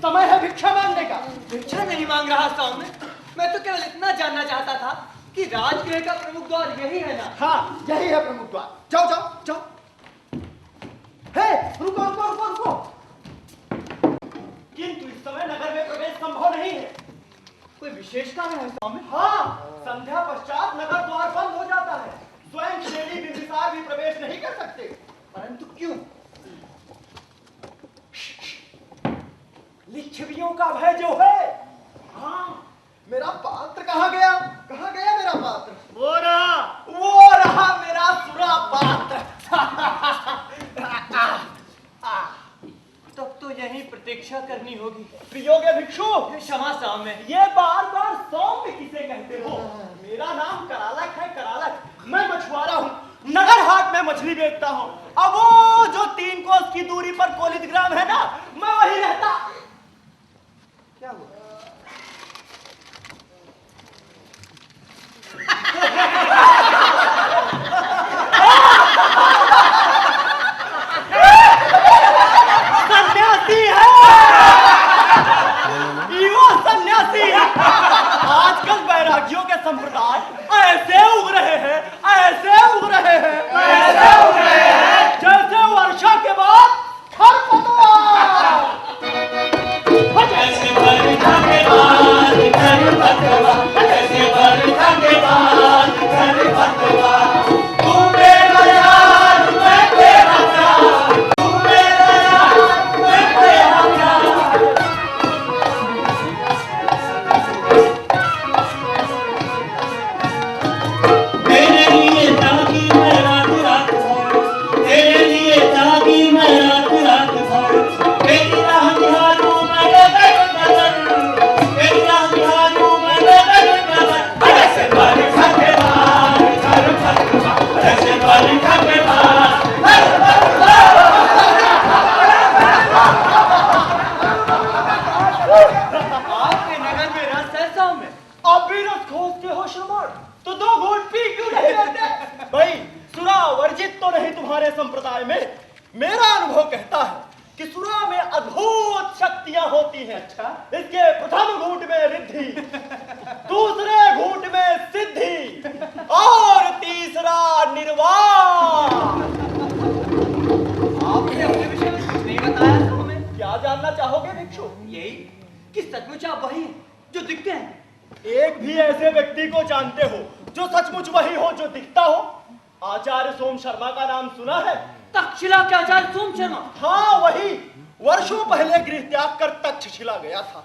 समय है भिक्षा मांगने का। भिक्षा नहीं मांग रहा सामने, मैं तो केवल इतना जानना चाहता था कि राजगृह का प्रमुख द्वार यही है ना? हाँ, यही है प्रमुख द्वार। जाओ जाओ जाओ। हे, रुको रुको रुको रुको। किंतु इस समय नगर में प्रवेश संभव नहीं है। कोई विशेष कारण है स्वामी? हाँ, संध्या पश्चात नगर द्वार बंद हो जाता है। स्वयं श्रेणी बिंबिसार भी प्रवेश नहीं कर सकते। परंतु क्यों? लिच्छवियों का भय जो है। हाँ, मेरा पात्र कहाँ गया? कहाँ गया मेरा पात्र? वो रहा मेरा सुरा पात्र। तब तो यहीं प्रतीक्षा करनी होगी। प्रियोगे भिक्षु, क्षमा सामने। ये बार बार सौम्य किसे कहते हो? मेरा नाम करालक है, करालक। मैं मछुआरा हूँ, नगर हाट में मछली बेचता हूँ। अब वो जो 3 कोस की दूरी पर कोलित ग्राम है ना, मैं वही रहता। क्या हुआ? सन्यासी है, वो सन्यासी है। आजकल बैरागियों के संप्रदाय ऐसे उग रहे हैं, ऐसे उग रहे हैं, ऐसे उग रहे हैं जैसे वर्षा के बाद खरपतवार। कैसे वर्षा के बाद खरपतवार, कैसे वर्षा के बाद खरपतवार। तू मेरा यार, मैं तेरा प्यार, तू मेरा यार, मैं तेरा प्यार। तेरे लिए जागी मैं रात रात भर, तेरे लिए जागी मैं रात रात भर। तेरी राह निहारूं मैं डगर डगर, तेरी राह निहारूं मैं डगर डगर। ऐसे वर्षा के बाद खरपतवार, ऐसे वर्षा के बाद आपके नगर में रस है सामने? अब भी रस खोजते हो श्रमण, तो 2 घूंट पी क्यों नहीं लेते? भाई, सुरा वर्जित तो नहीं तुम्हारे संप्रदाय में। मेरा अनुभव कहता है कि सुरा में अद्भुत शक्तियां होती हैं। अच्छा? इसके प्रथम घूंट में रिद्धि, दूसरे घूंट में सिद्धि और तीसरा निर्वाण। आपने अपने विषय में कुछ नहीं बताया था हमें। क्या जानना चाहोगे भिक्षु? यही कि सचमुच आप वही हैं जो दिखते हैं। एक भी ऐसे व्यक्ति को जानते हो जो सचमुच वही हो जो दिखता हो? आचार्य सोम शर्मा का नाम सुना है? तक्षशिला के आचार्य सोम शर्मा? हाँ, वही। वर्षों पहले गृह त्याग कर तक्षशिला गया था।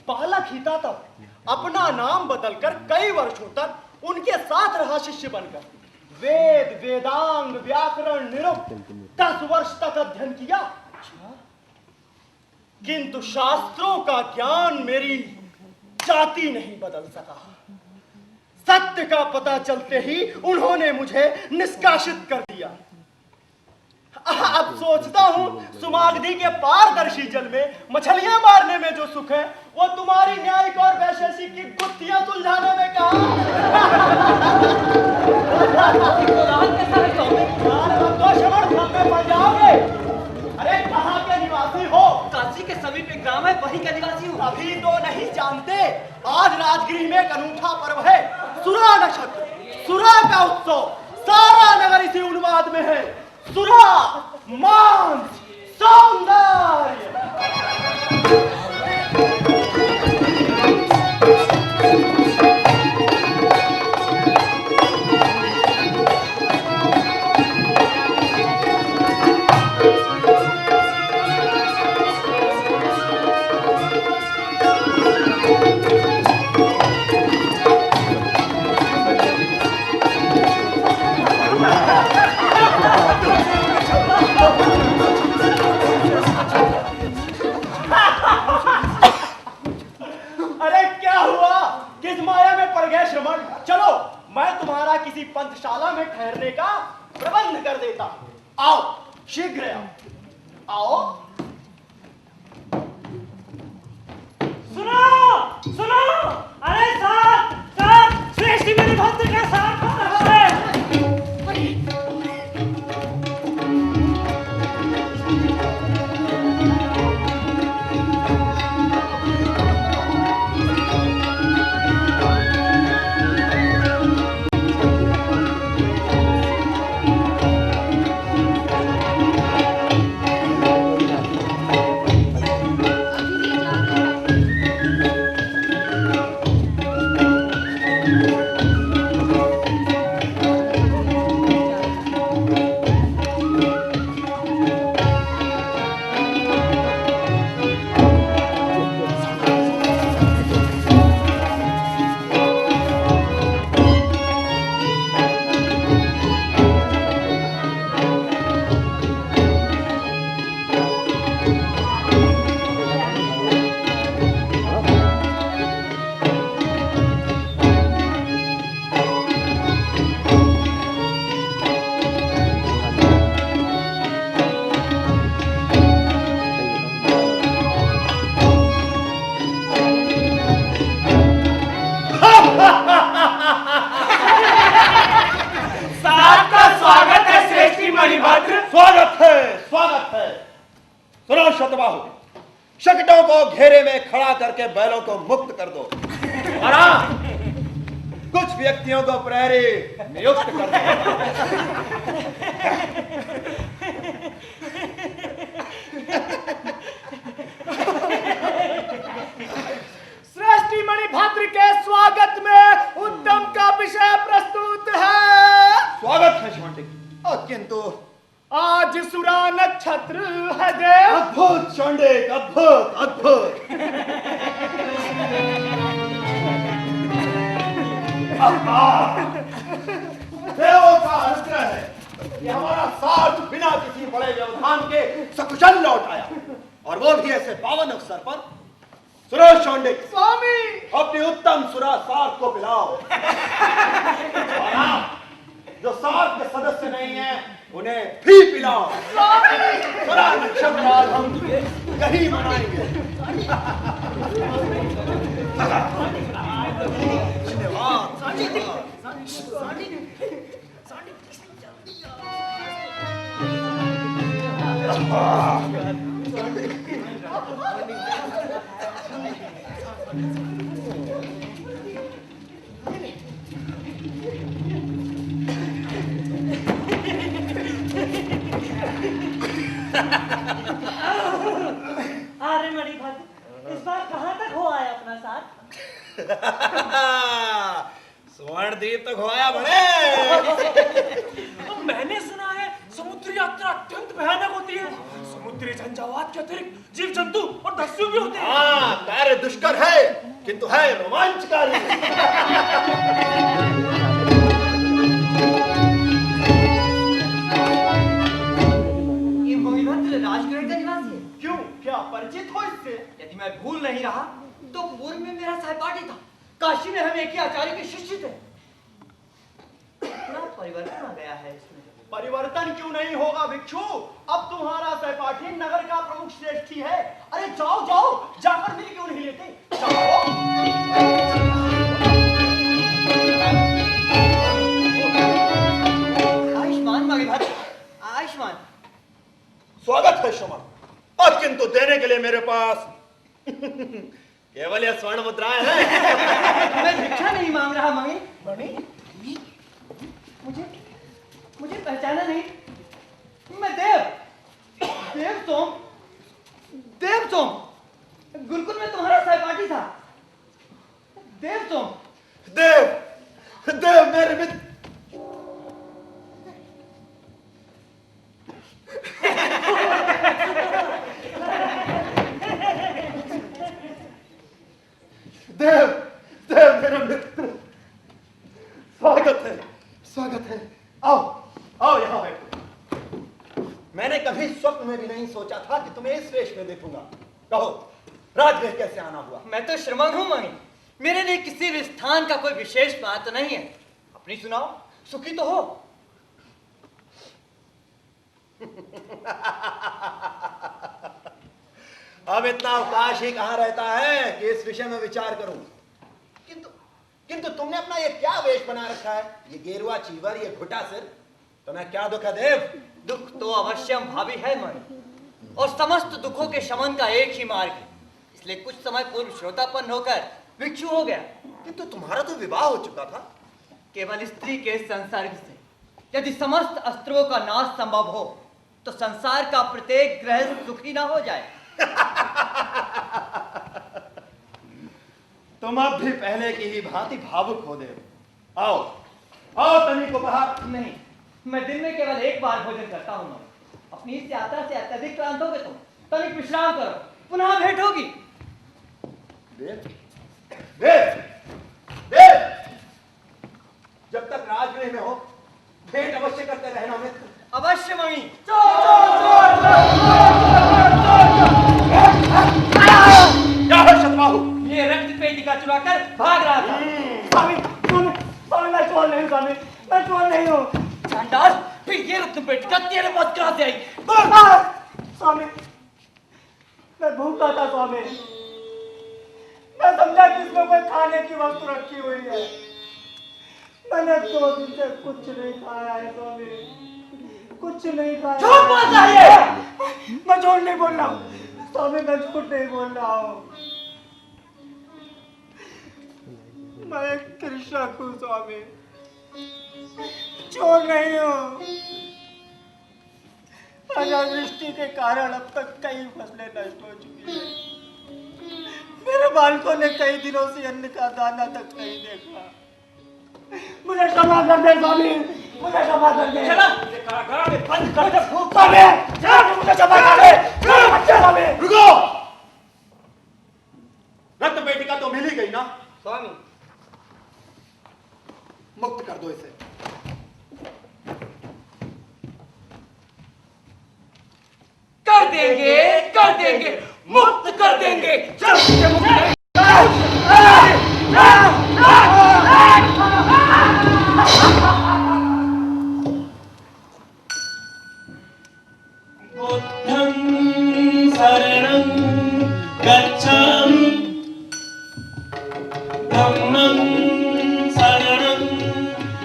बालक ही था तब। अपना नाम बदलकर कई वर्षों तक उनके साथ रहा शिष्य बनकर। वेद, वेदांग, व्याकरण, निरुक्त 10 वर्ष तक अध्ययन किया। किंतु शास्त्रों का ज्ञान मेरी जाति नहीं बदल सका। सत्य का पता चलते ही उन्होंने मुझे निष्कासित कर दिया। अब सोचता हूँ सुमागधी के पारदर्शी जल में मछलियां मारने में जो सुख है, वो तुम्हारी न्यायिक और वैशेषिक की गुत्थियां सुलझाने में कहाँ? तो श्रवण भ्रम में पड़ जाओगे। अरे कहाँ के निवासी हो? काशी के समीप एक ग्राम है, वही का निवासी हूँ। अभी तो नहीं जानते, आज राजगृह में एक अनूठा पर्व है, सुरा नक्षत्र, सुरा का उत्सव। सारा नगर इसी उन्माद में है। सुरा, मांस, सौंदर्य। अंतशाला में ठहरने का प्रबंध कर देता हूँ। आओ, शीघ्र आओ। आओ। सुनो सुनो, अरे साथ साथ श्रेष्ठी मेरी भक्त का साथ हो रहा है। सुनो शतबाहु, शकटों को घेरे में खड़ा करके बैलों को मुक्त कर दो और हाँ, कुछ व्यक्तियों को प्रहरी नियुक्त कर दो। श्रेष्ठी मणिभद्र के स्वागत में उत्तम का विषय प्रस्तुत है। स्वागत है शौंडिक, किंतु आज सुरा नक्षत्र है देव। अद्भुत शौंडिक, अद्भुत अद्भुत। देवों का अनुग्रह है कि हमारा साथ बिना किसी बड़े व्यवधान के सकुशल लौट आया, और वो भी ऐसे पावन अवसर पर। सुनो शौंडिक, स्वामी अपनी उत्तम सुरा साथ को पिलाओ, और हाँ, जो साथ के सदस्य नहीं है उन्हें भी पिलाओ। सुरा नक्षत्र आज हम यही मनाएंगे। अरे मणिभद्र, इस बार कहाँ तक हो आया अपना साथ? स्वर्ण द्वीप तक होया बड़े। मैंने सुना है समुद्री यात्रा अत्यंत भयानक होती है। समुद्री झंझावात के अतिरिक्त जीव जंतु और दस्यु भी होते हैं। हाँ, कार्य दुष्कर है किंतु है रोमांचकारी। ये मणिभद्र राजगृह का निवासी है। क्यों, क्या परिचित हो इससे? यदि मैं भूल नहीं रहा तो पूर्व में मेरा सहपाठी था। काशी में हम एक ही आचार्य के शिष्य थे। इतना परिवर्तन आ गया है इसमें। परिवर्तन क्यों नहीं होगा भिक्षु? अब तुम्हारा सहपाठी नगर का प्रमुख श्रेष्ठी है। अरे जाओ जाओ, जाकर मिल क्यों नहीं लेते? जाओ। आयुष्मान मणिभद्र, आयुष्मान। स्वागत है क्षमा, और किंतु देने के लिए मेरे पास केवल ये स्वर्ण मुद्राएं हैं। मैं भिक्षा नहीं मांग रहा मणि। मणि, मुझे पहचाना नहीं? मैं देव सोम गुरुकुल में तुम्हारा सहपाठी था। देव सोम। देव मेरे मित्र। देव मेरा मित्र, स्वागत है। आओ यहाँ बैठो। मैंने कभी स्वप्न में भी नहीं सोचा था कि तुम्हें इस वेश में देखूंगा। कहो, राजगृह कैसे आना हुआ? मैं तो श्रीमान हूँ मणि। मेरे लिए किसी भी स्थान का कोई विशेष महत्व नहीं है। अपनी सुनाओ। सुखी तो हो। अब इतना अवकाश ही कहाँ रहता है कि इस विषय में विचार करूं। किंतु किंतु तुमने अपना ये क्या वेश बना रखा है, ये गेरुआ चीवर, ये घुटा सिर, तुम्हें क्या दुख है देव? दुख तो अवश्यम भावी है मणि, और समस्त दुखों के शमन का एक ही मार्ग है। इसलिए कुछ समय पूर्व श्रोतापन्न होकर भिक्षु हो गया। किंतु तुम्हारा तो विवाह हो चुका था। केवल स्त्री के संसर्ग से यदि समस्त अस्त्रों का नाश संभव हो तो संसार का प्रत्येक ग्रह सुखी ना हो जाए। तुम अब भी पहले की ही भांति भावुक हो देव। आओ आओ तनिक उपहार। नहीं, मैं दिन में केवल एक बार भोजन करता हूँ मणि। अपनी इस यात्रा से अत्यधिक क्लांत हो गए तुम। तनिक विश्राम करो, पुनः भेंट होगी। देव देव देव, जब तक राजगृह में हो भेंट अवश्य करते रहना मित्र। अवश्य मणि। क्या है शतबाहु? ये रक्त पेटिका चुराकर भाग रहा था। स्वामी स्वामी स्वामी, मैं चोर नहीं, स्वामी मैं चोर नहीं हूँ। चांडाल, फिर ये रक्त पेटिका तेरे पास कहाँ से आई? स्वामी मैं भूखा था स्वामी, मैं समझा कि इसमें कोई खाने की वस्तु रखी हुई है। मैंने 2 दिन से कुछ नहीं खाया है स्वामी, कुछ नहीं खाया। झूठ बोल रहा है। मैं झूठ नहीं बोल रहा हूँ स्वामी, मैं झूठ नहीं बोल रहा हूँ। मैं एक कृषक हूँ स्वामी, चोर नहीं हूँ। अनावृष्टि के कारण अब तक कई फसलें नष्ट हो चुकी हैं। मेरे बालकों ने कई दिनों से अन्न का दाना तक नहीं देखा। मुझे क्षमा कर दे स्वामी, मुझे क्षमा कर दे। चला, कारागार में बंद कर दे स्वामी, मुझे क्षमा कर दे। अच्छा स्वामी, रुको। रक्त पेटिका तो मिल ही गई ना स्वामी। मुक्त कर दो इसे। कर देंगे, मुक्त कर देंगे। बुद्धं शरणं गच्छामि, धम्मं शरणं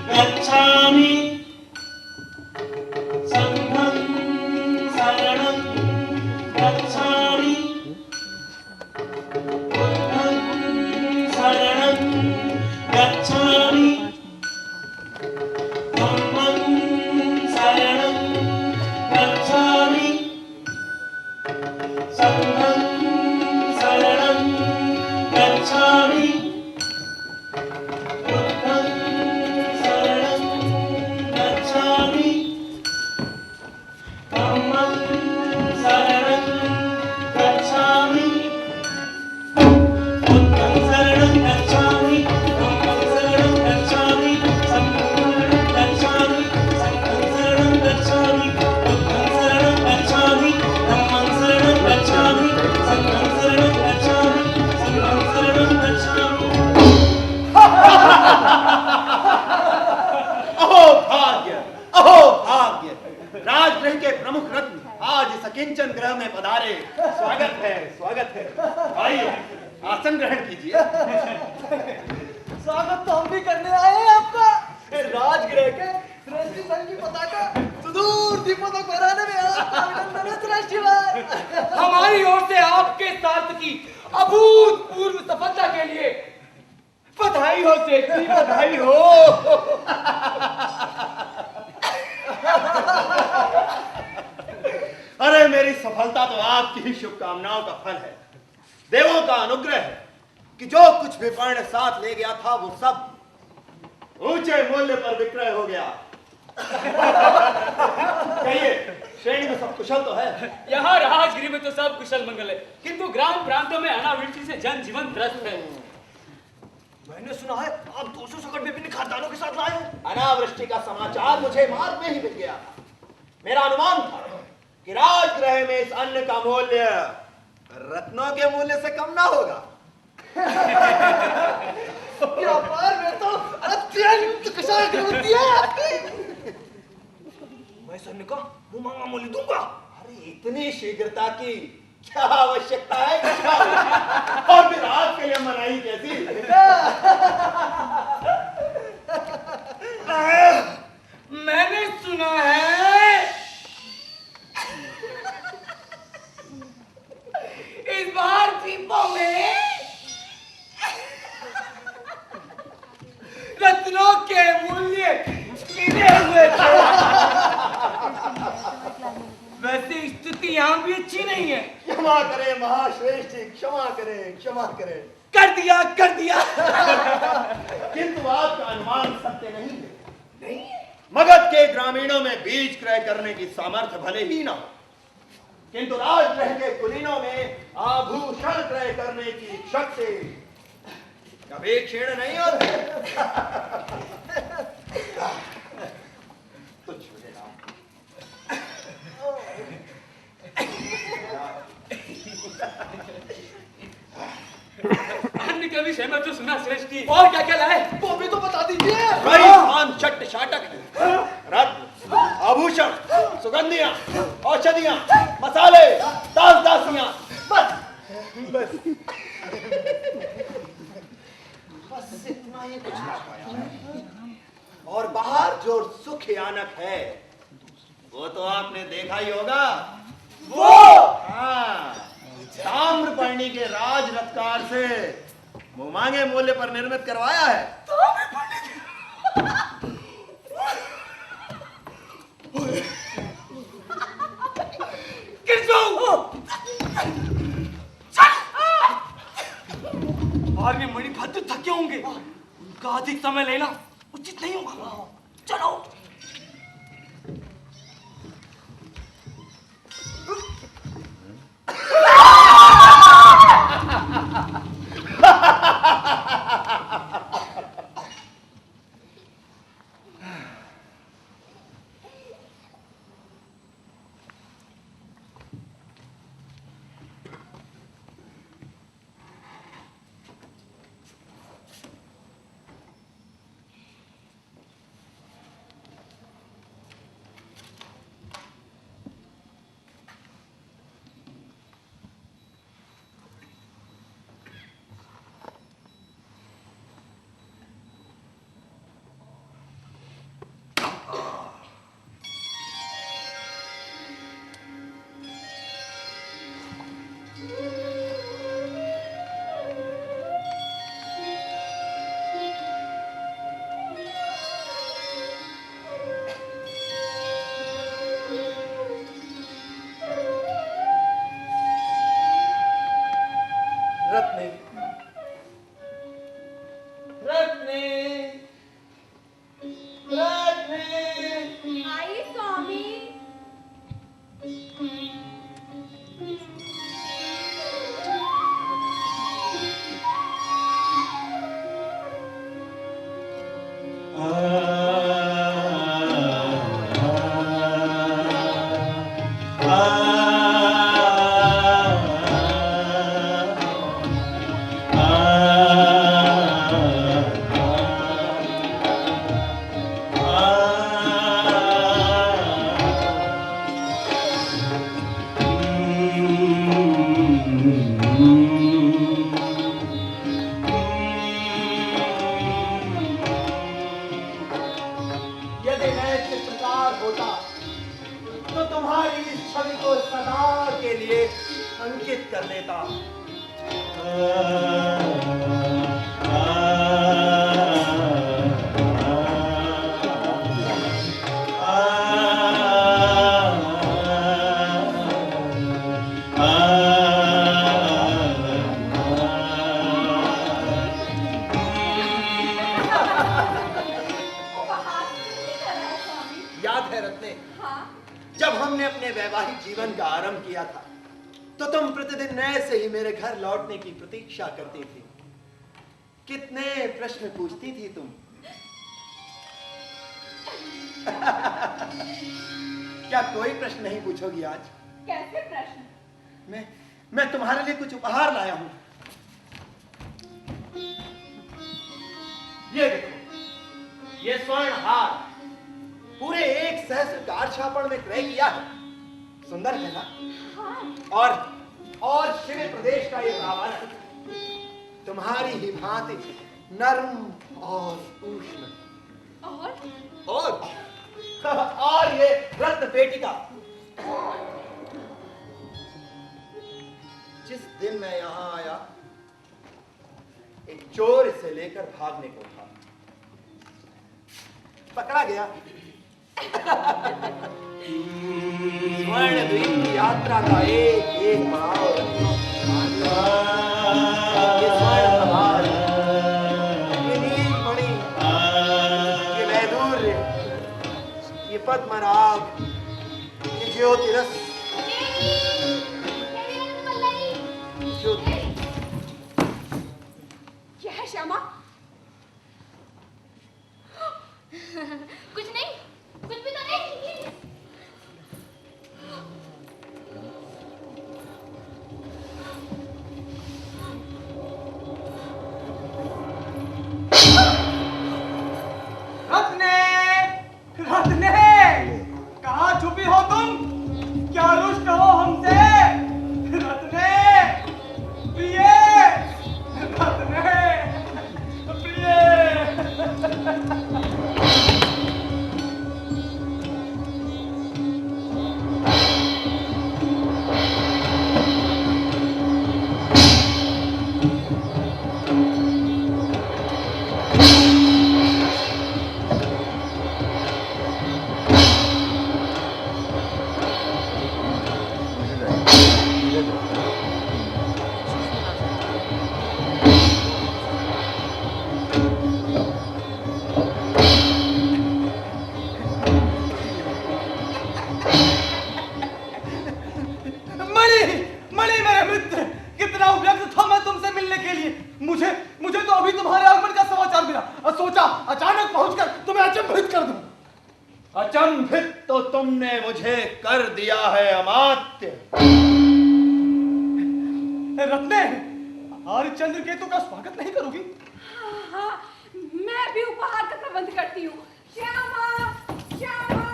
गच्छामि, संघं शरणं गच्छामि, बुद्धं शरणं गच्छामि, धम्मं शरणं गच्छामि, संघं शरणं गच्छामि, बुद्धं शरणं गच्छामि, धम्मं शरणं गच्छामि, बुद्धं शरणं गच्छामि, धम्मं शरणं गच्छामि, संघं शरणं गच्छामि, संघं शरणं गच्छामि, बुद्धं शरणं गच्छामि, धम्मं शरणं गच्छामि, संघं शरणं गच्छामि, संघं शरणं गच्छामि। अहो भाग्य, अहो भाग्य, राजगृह के प्रमुख रत्न आज इस अकिंचन ग्रह में पधारे। स्वागत है, स्वागत है। आइए आसन ग्रहण कीजिए। स्वागत तो हम भी करने आए हैं आपका। राजगृह के श्रेष्ठी संघ की पताका सुदूर दीपों तक फहराने में आपका अभिनंदन है श्रेष्ठीवान। हमारी ओर से आपके साथ की अभूतपूर्व सफलता के लिए बधाई हो सेठ जी, बधाई हो। अरे मेरी सफलता तो आपकी ही शुभकामनाओं का फल है। देवों का अनुग्रह है कि जो कुछ भी पर्ण साथ ले गया था वो सब ऊंचे मूल्य पर विक्रय हो गया। कहिए, श्रेणी में सब कुशल तो है? यहाँ राजगिरी में तो सब कुशल मंगल है, किंतु ग्राम प्रांतों में अनावृष्टि से जनजीवन त्रस्त है। मैंने सुना है आप 200 सकड़ विभिन्न खानदानों के साथ लाए हैं। अनावृष्टि का समाचार मुझे मार्ग में ही मिल गया था। मेरा अनुमान था कि राजगृह में इस अन्न का मूल्य रत्नों के मूल्य से कम ना होगा। व्यापार में तो मैं सर ने कहा मुंह मांगा मोली दूंगा। अरे इतनी शीघ्रता की क्या आवश्यकता है? और फिर आज के लिए मनाई कैसी? मैंने सुना है इस बार दीपों में रत्नों के मूल्य गिरे हुए थे। वैसे स्थिति यहाँ भी अच्छी नहीं है। क्षमा करें महाश्रेष्ठ जी, क्षमा करें, क्षमा करें। कर दिया किंतु आपका अनुमान सत्य नहीं है। मगध के ग्रामीणों में बीज क्रय करने की सामर्थ्य भले ही ना हो, किंतु राजगृह के कुलीनों में आभूषण क्रय करने की शक्ति कभी क्षीण नहीं होती। तुझ मुझे ना अन्य के विषय में तो सुना श्रेष्ठ जी। और क्या क्या लाए? वो भी तो बता दीजिए। परिधान चट्ट शाटक है, रत्न, आभूषण, सुगंधियां, औषधियां, मसाले, दास दासियां, बस इतना ही कुछ ना पाया। और बाहर जो सुख यानक है वो तो आपने देखा ही होगा। वो हाँ, ताम्रपर्णी के राज रत्कार से मुंह-मांगे मूल्य पर निर्मित करवाया है। और भी मणिभद्र थके होंगे, उनका अधिक समय लेना उचित नहीं होगा। चलो। आइए स्वामी। यदि मैं चित्रकार होता तो तुम्हारी इस छवि को सदा के लिए अंकित कर देता। याद है रत्ने, हाँ। जब हमने अपने वैवाहिक जीवन का आरंभ किया था तो तुम प्रतिदिन नए से ही मेरे घर लौटने की प्रतीक्षा करती थी। कितने प्रश्न पूछती थी तुम। क्या कोई प्रश्न नहीं पूछोगी आज? कैसे प्रश्न? मैं तुम्हारे लिए कुछ उपहार लाया हूं। ये देखो, ये स्वर्ण हार पूरे 1 सहस्त्र गारछापड़ में क्रय किया है। सुंदर है ना? और शिविर प्रदेश का ये रावण तुम्हारी ही भांति नर्म और उष्ण और ये रत्न पेटिका जिस दिन मैं यहां आया एक चोर इसे लेकर भागने को था, पकड़ा गया। स्वर्णद्वीप की यात्रा का एक पड़ाव ये स्वर्ण प्रभार, ये नीलमणि, ये वैदूर्य, ये पद्मराग, ये ज्योतिरस, क्या है श्यामा? कुछ नहीं, कुछ भी तो नहीं। रत्ने, रत्ने, कहाँ छुपी हो तुम? क्या रुष्ट हो हमसे? रत्ने, प्रिय, रत्ने, प्रिय। अचंभित तो तुमने मुझे कर दिया है अमात्य। रत्ने, हरिश्चंद्र केतु का स्वागत नहीं करोगी? हाँ, मैं भी उपहार का प्रबंध करती हूँ। श्यामा, श्यामा।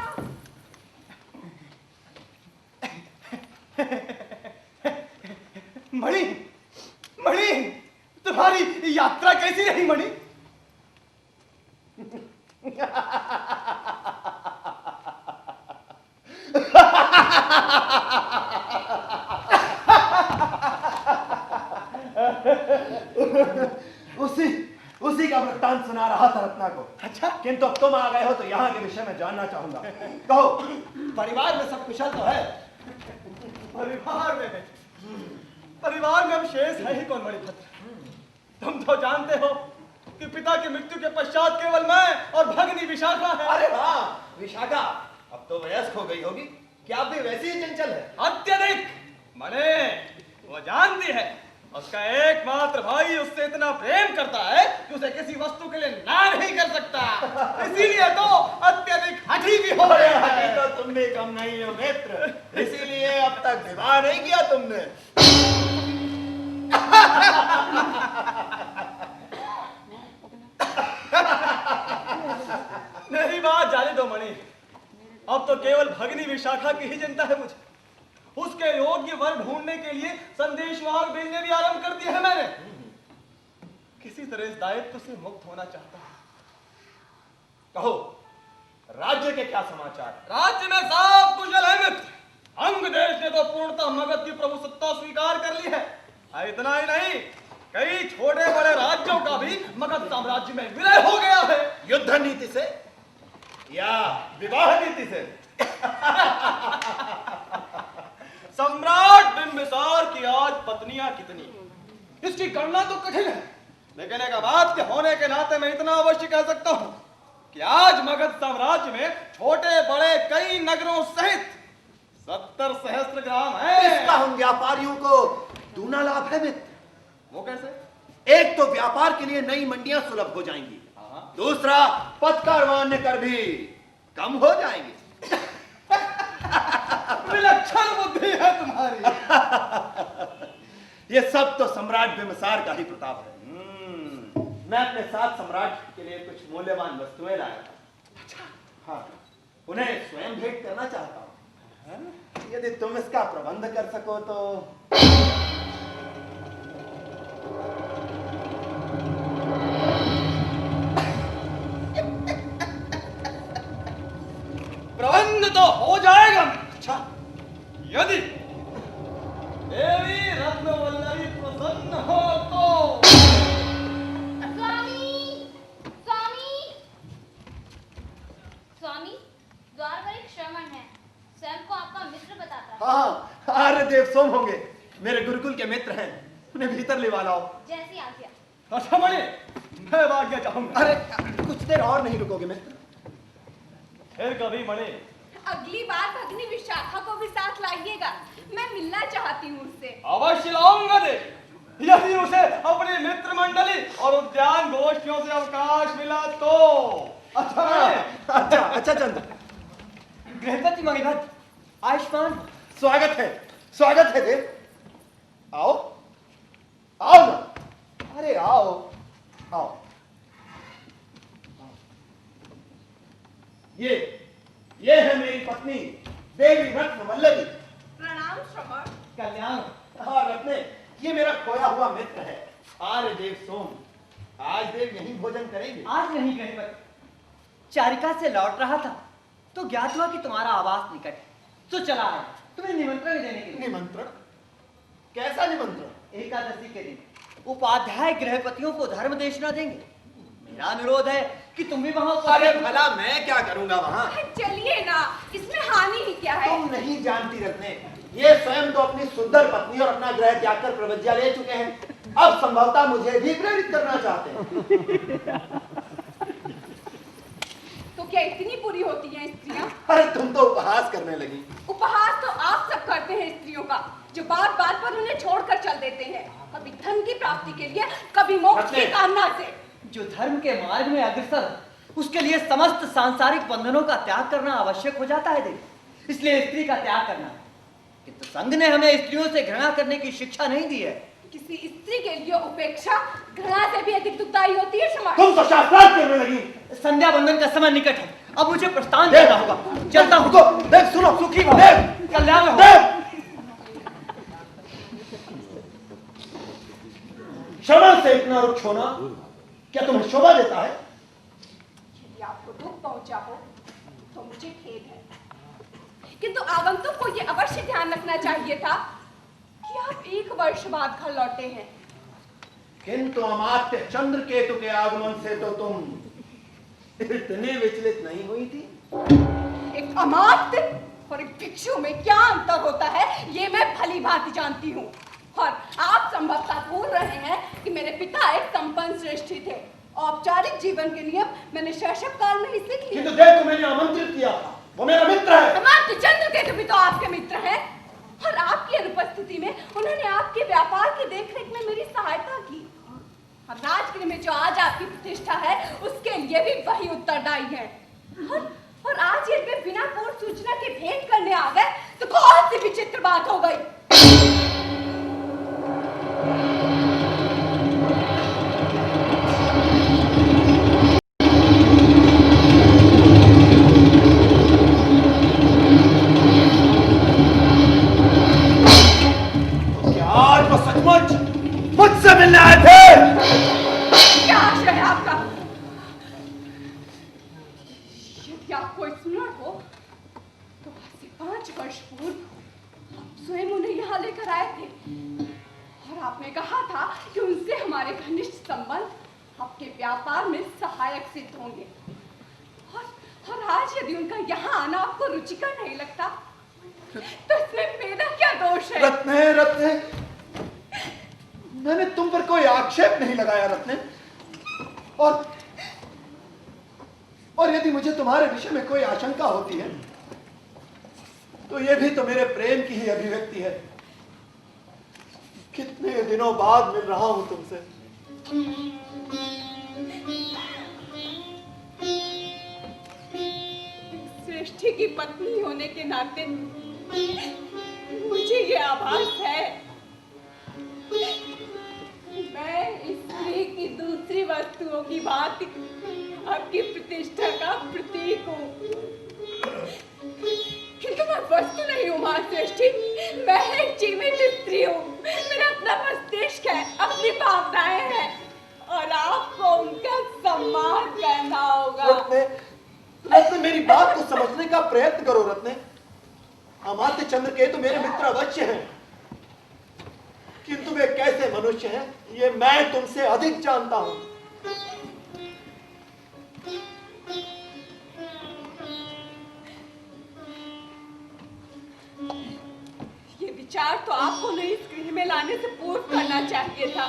मणि, मणि, तुम्हारी यात्रा कैसी रही मणि? उसी का वृत्तांत सुना रहा था रत्ना को। अच्छा, किंतु अब तुम आ गए हो तो यहाँ के विषय में जानना चाहूंगा। कहो, परिवार में सब कुशल तो है? परिवार में अब शेष है ही कौन मणिभद्र? तुम तो जानते हो कि पिता की मृत्यु के पश्चात केवल मैं और भगिनी विशाखा है। अरे वाह, विशाखा अब तो वयस्क हो गई होगी, क्या अब भी वैसी ही चंचल है? अत्यधिक। मने, वो जानती है उसका एकमात्र भाई उससे इतना प्रेम करता है कि उसे किसी वस्तु के लिए ना नहीं कर सकता, इसीलिए तो अत्यधिक हठी भी हो रहा है। हठी तो तुम भी कम नहीं हो मित्र, इसीलिए अब तक विवाह नहीं किया तुमने। मेरी बात जाने दो मणि, अब तो केवल भगिनी विशाखा की ही चिंता है मुझे। उसके योग्य वर ढूंढने के लिए संदेश वाहक भेजने भी आरंभ कर दिया है मैंने। किसी तरह इस दायित्व से मुक्त होना चाहता हूं। कहो, राज्य के क्या समाचार? राज्य में सब कुशल है मित्र। अंग देश ने तो पूर्णतः मगध की प्रभुसत्ता स्वीकार कर ली है। इतना ही नहीं, कई छोटे बड़े राज्यों का भी मगध साम्राज्य में विलय हो गया है। युद्ध नीति से या विवाह नीति से? सम्राट बिंबिसार की आज पत्नियां कितनी, इसकी गणना तो कठिन है, लेकिन एक बात के होने के नाते मैं इतना अवश्य कह सकता हूं कि आज मगध साम्राज्य में छोटे बड़े कई नगरों सहित 70 सहस्त्र ग्राम हैं। इसका हम व्यापारियों को दूना लाभ है मित्र। वो कैसे? एक तो व्यापार के लिए नई मंडियां सुलभ हो जाएंगी, दूसरा पथकारवान्य कर भी कम हो जाएंगे। विलक्षण बुद्धि है तुम्हारी। ये सब तो सम्राट बिंबिसार का ही प्रताप है। मैं अपने साथ सम्राट के लिए कुछ मूल्यवान वस्तुएं लाया था। अच्छा, हाँ, उन्हें स्वयं भेंट करना चाहता हूँ। यदि तुम इसका प्रबंध कर सको तो। प्रबंध तो हो जाएगा। अच्छा, यदि देवी रत्नवल्लभी प्रसन्न हो तो। स्वामी, स्वामी, स्वामी, द्वार पर एक श्रमण है, स्वयं को आपका मित्र बताता है। हाँ, आर्यदेव सोम होंगे, मेरे गुरुकुल के मित्र हैं, उन्हें भीतर ले लाओ। जैसी आज्ञा। अच्छा मणि, मैं आज्ञा चाहूंगा। अरे कुछ देर और नहीं रुकोगे मित्र? फिर कभी मणि। अगली बार भगनी विशाखा को भी साथ लाइएगा, मैं मिलना चाहती हूँ उससे। अवश्य लाऊंगा दे, यदि उसे अपनी मित्र मंडली और उद्यान गोष्ठियों से अवकाश मिला तो। अच्छा मणि। अच्छा चंद्र, गृहपति मणिभद्र, आयुष्मान। स्वागत है देव। आओ, आओ ना। अरे आओ, आओ। ये है मेरी पत्नी देवी रत्नवल्लभी। प्रणाम श्रवण। कल्याण। हाँ रत्ने, ये मेरा खोया हुआ मित्र है आर्यदेव सोम। आज देव यहीं भोजन करेंगे। आज नहीं गृहपति, चारिका से लौट रहा था तो ज्ञात हुआ कि तुम्हारा आवास निकट है, तो चला आया तुम्हें निमंत्रण देने के लिए। निमंत्रण? कैसा निमंत्रण? एकादशी के दिन उपाध्याय गृहपतियों को धर्म देशना देंगे। मेरा अनुरोध है कि तुम भी वहां अरे भला मैं क्या करूंगा वहां? चलिए ना, इसमें हानि ही क्या है। तुम नहीं जानती रत्ने, ये स्वयं तो अपनी सुंदर पत्नी और अपना ग्रह त्याग कर प्रवज्ञा ले चुके हैं, अब संभवतः मुझे भी प्रेरित करना चाहते हैं। तो क्या इतनी बुरी होती हैं स्त्रियां? अरे तुम तो उपहास करने लगी। उपहास तो आप सब करते हैं स्त्रियों का, जो बात बात पर उन्हें छोड़कर चल देते हैं, कभी धन की प्राप्ति के लिए, कभी मोक्ष की कामना से। जो धर्म के मार्ग में अग्रसर है, उसके लिए समस्त सांसारिक बंधनों का त्याग करना आवश्यक हो जाता है देवी। इसलिए स्त्री का त्याग करना, किंतु संघ ने हमें स्त्रियों से घृणा करने की शिक्षा नहीं दी है। किसी स्त्री के लिए उपेक्षा घृणा से भी अधिक दुखदायी होती है समाज। तुम तो शास्त्रार्थ करने लगी। संध्या बंदन का समय निकट है, अब मुझे प्रस्थान करना होगा। चलता हूँ। देख सुनो, सुखी देख, भव, कल्याण हो। देख। क्षमा से इतना रुक्ष होना क्या तुम्हें शोभा देता है? यदि आपको दुख पहुंचा हो तो मुझे खेद है, किंतु आगंतुक को ये अवश्य ध्यान रखना चाहिए था कि आप 1 वर्ष बाद घर लौटे हैं। किंतु अमात्य चंद्र केतु के आगमन से तो तुम इतनी विचलित नहीं हुई थी। एक अमात्य और एक भिक्षु में क्या अंतर होता है, ये मैं भली भांति जानती हूँ। और आप संभवतः भूल रहे हैं कि मेरे पिता एक संपन्न श्रेष्ठी थे। औपचारिक जीवन के नियम मैंने शैशव काल में ही सीख लिए। किंतु देव को मैंने आमंत्रित किया था, वो मेरा मित्र है। अमात्य चंद्र केतु भी तो आपके मित्र हैं, और आपकी अनुपस्थिति में उन्होंने आपके व्यापार की देखरेख में मेरी सहायता की। और राजगृह में जो आज आपकी प्रतिष्ठा है, उसके लिए भी वही उत्तरदायी है। और आज ये वे बिना पूर्व सूचना के भेंट करने आ गए, तो कौन सी विचित्र बात हो गई। आज वो सचमुच मुझसे मिलने आए थे। क्या आशय है आपका? यदि आपको स्मरण हो तो आज से 5 वर्ष पूर्व आप स्वयं उन्हें यहाँ लेकर आए थे, और आपने कहा था कि उनसे हमारे घनिष्ठ संबंध आपके व्यापार में सहायक सिद्ध होंगे। और आज यदि उनका यहाँ आना आपको रुचिकर नहीं लगता, तो इसमें मेरा क्या दोष है? रत्ने, मैंने तुम पर कोई आक्षेप नहीं लगाया रत्ने, और यदि मुझे तुम्हारे विषय में कोई आशंका होती है तो यह भी तो मेरे प्रेम की ही अभिव्यक्ति है। कितने दिनों बाद मिल रहा हूं तुमसे। श्रेष्ठी की पत्नी होने के नाते मुझे ये आभास है मैं स्त्री की दूसरी अन्य वस्तुओं की भांति आपकी प्रतिष्ठा का प्रतीक हूँ। किंतु मैं वस्तु नहीं हूँ महाश्रेष्ठी, मैं एक जीवित स्त्री हूँ। मेरा अपना मस्तिष्क है, अपनी भावनाएं हैं, और आपको उनका सम्मान करना होगा। रत्ने, मेरी बात को समझने का प्रयत्न करो रत्ने। अमात्य चंद्रकेतु मेरे मित्र अवश्य हैं, किंतु वे कैसे मनुष्य हैं ये मैं तुमसे अधिक जानता हूं। ये विचार तो आपको नहीं इस गृह में लाने से पूर्व करना चाहिए था।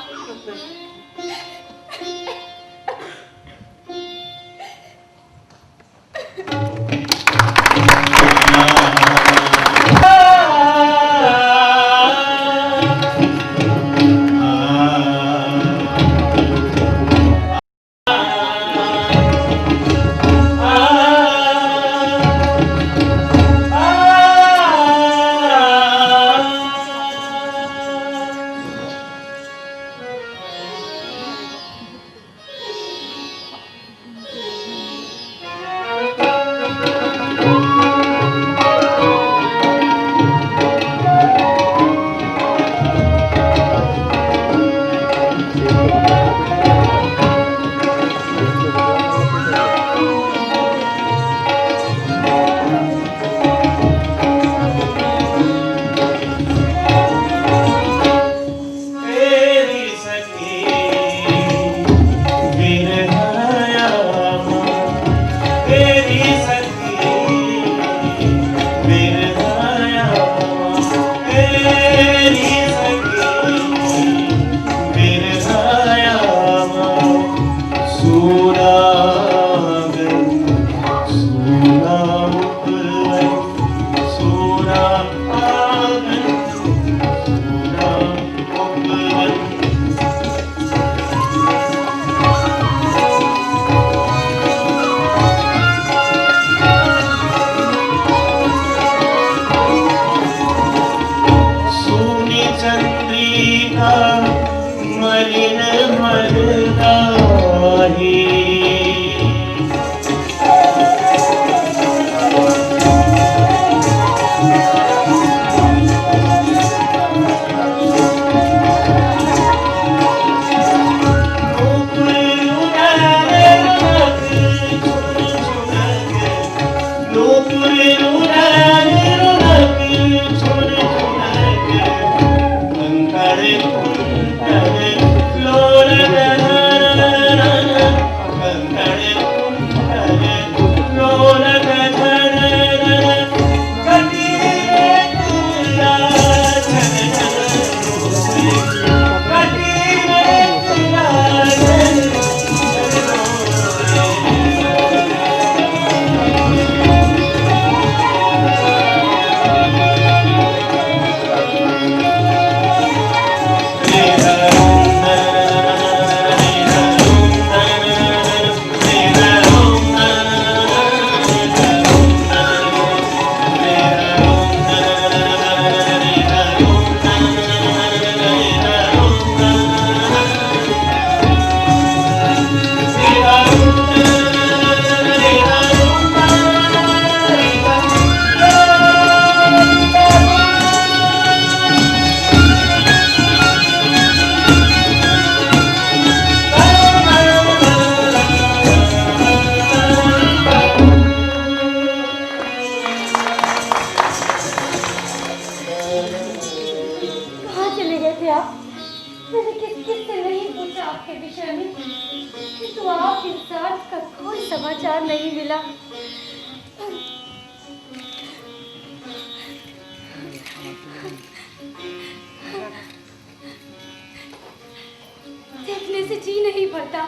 देखने से जी नहीं भरता।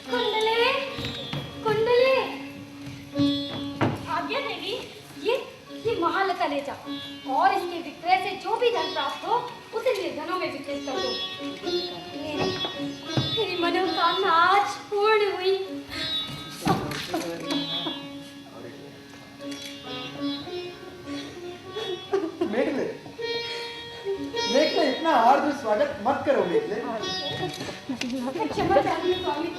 कुंडले, कुंडले, आज्ञा देवी, ये महालता ले जाओ और इसके विक्रय से जो भी धन प्राप्त हो उसे निर्धनों में वितरित कर दो। मेरी मनोकामना आज पूर्ण हुई। मेघले, इतना हार्दिक स्वागत मत करो मेघले। क्षमा चाहती हूँ स्वामी,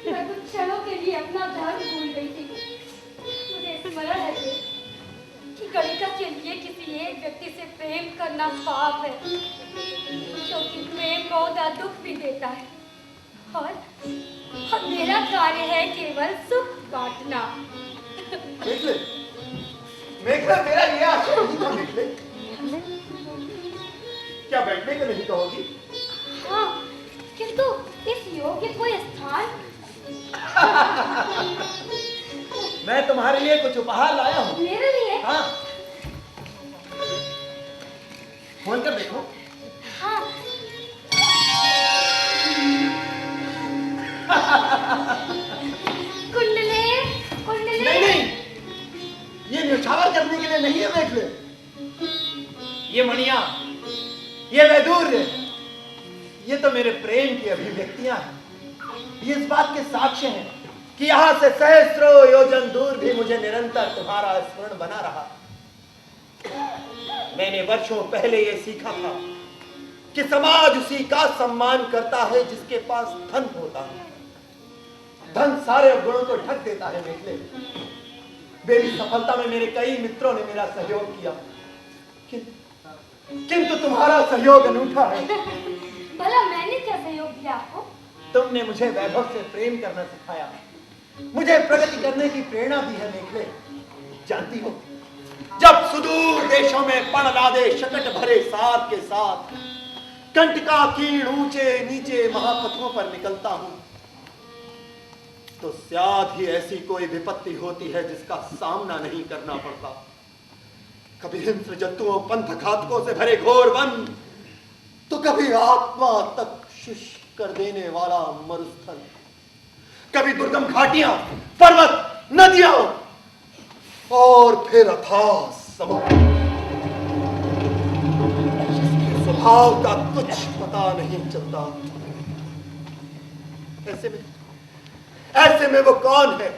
मैं कुछ क्षणों के लिए अपना धर्म भूल गई थी। मुझे स्मरण है कि गणिका के लिए किसी एक व्यक्ति से प्रेम करना पाप है, क्योंकि प्रेम बहुत दुख भी देता है, और मेरा कार्य है केवल सुख बांटना। मेघले, मेघला, मेरा ये आशय नहीं था मेघले। क्या बैठने को नहीं कहोगी? हाँ, किंतु इस योग्य कोई स्थान? मैं तुम्हारे लिए कुछ उपहार लाया हूँ। मेरे लिए? हाँ, खोल कर देखो। हाँ। कुंडले, कुंडले। नहीं नहीं, ये न्यौछावर करने के लिए नहीं है मेघले। ये मणियां, ये वैदूर्य, ये तो मेरे प्रेम की अभिव्यक्तियां हैं। ये इस बात के साक्ष्य हैं कि यहां से सहस्त्रों योजन दूर भी मुझे निरंतर तुम्हारा स्मरण बना रहा। मैंने वर्षों पहले ये सीखा था कि समाज उसी का सम्मान करता है जिसके पास धन होता है। धन सारे अवगुणों को ढक देता है मेघले। मेरी सफलता में मेरे कई मित्रों ने मेरा सहयोग किया, किंतु तुम्हारा सहयोग अनूठा है। भला मैंने क्या सहयोग दिया आपको? तुमने मुझे वैभव से प्रेम करना सिखाया, मुझे प्रगति करने की प्रेरणा दी है मेघले। जानती हो, जब सुदूर देशों में पण लादे शकट भरे साथ के साथ कंटका कीड़ ऊंचे नीचे महापथों पर निकलता हूं, तो शायद ही ऐसी कोई विपत्ति होती है जिसका सामना नहीं करना पड़ता। कभी हिंस्र जंतुओं पंथ घातकों से भरे घोर वन, तो कभी आत्मा तक शुष्क कर देने वाला मरुस्थल, कभी दुर्गम घाटियां, पर्वत, नदियां, और फिर अथाह समुद्र। जिसके स्वभाव का कुछ पता नहीं चलता। ऐसे में वो कौन है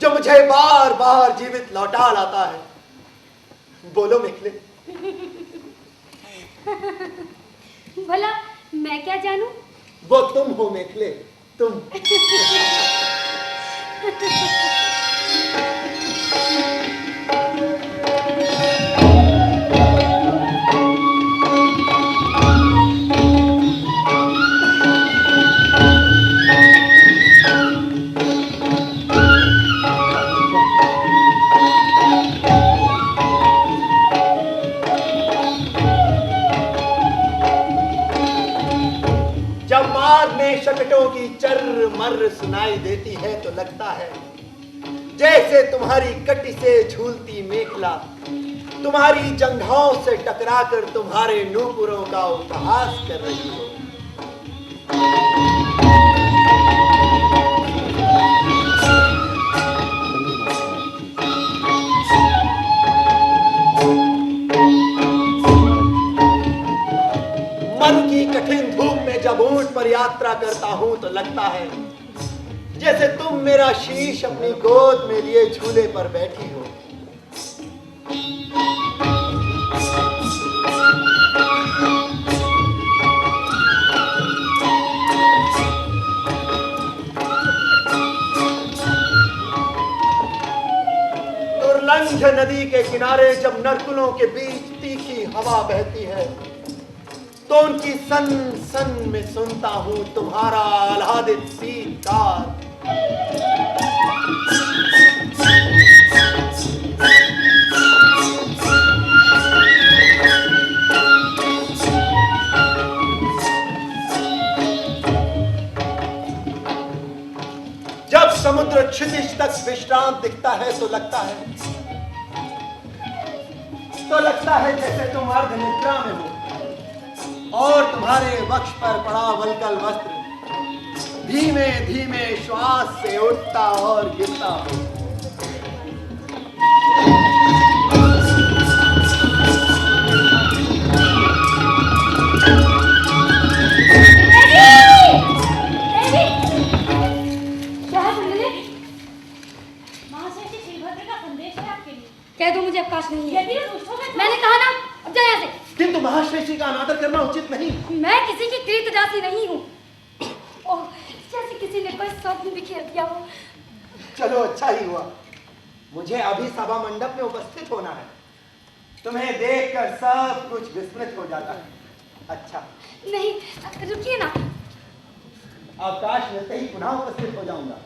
जो मुझे बार बार जीवित लौटा लाता है? बोलो मेघले। भला मैं क्या जानूं? वो तुम हो मेघले, तुम। शकटों की चर मर सुनाई देती है तो लगता है जैसे तुम्हारी कटी से झूलती मेखला तुम्हारी जंघाओं से टकराकर तुम्हारे नूपुरों का उपहास कर रही हो। मरु की कठिन धूप में जब ऊंट पर यात्रा करता हूं तो लगता है जैसे तुम मेरा शीश अपनी गोद में लिए झूले पर बैठी हो। दुर्लंघ नदी के किनारे जब नरकुलों के बीच तीखी हवा बहती है तो उनकी सन सन में सुनता हूं तुम्हारा आह्लादित सीतकार। जब समुद्र क्षितिज तक विश्रांत दिखता है तो लगता है जैसे तुम अर्धनिद्रा में हो और तुम्हारे वक्ष पर पड़ा वल्कल वस्त्र धीमे धीमे श्वास से उठता और गिरता हो। कह दो मुझे अवकाश नहीं है। मैंने कहा ना, अब जा यहाँ से। किंतु महाश्रेष्ठी का अनादर करना उचित नहीं। मैं किसी की प्रीत दासी नहीं हूँ। ओह, जैसे किसी ने कोई स्वप्न बिखेर दिया हो। चलो अच्छा ही हुआ, मुझे अभी सभा मंडप में उपस्थित होना है। तुम्हें देखकर सब कुछ विस्मृत हो जाता है। अच्छा नहीं, रुकिए ना। अवकाश मिलते ही पुनः उपस्थित हो जाऊंगा।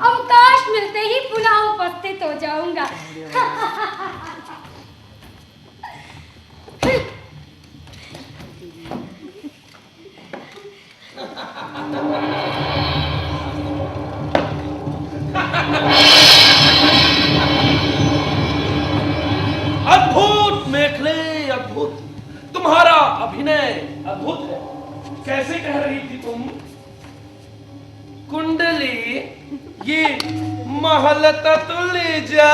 अवकाश मिलते ही पुनः उपस्थित हो जाऊंगा। अद्भुत मेखले, अद्भुत। तुम्हारा अभिनय अद्भुत है। कैसे कह रही थी तुम? कुंडली ये महलता तो ले जा।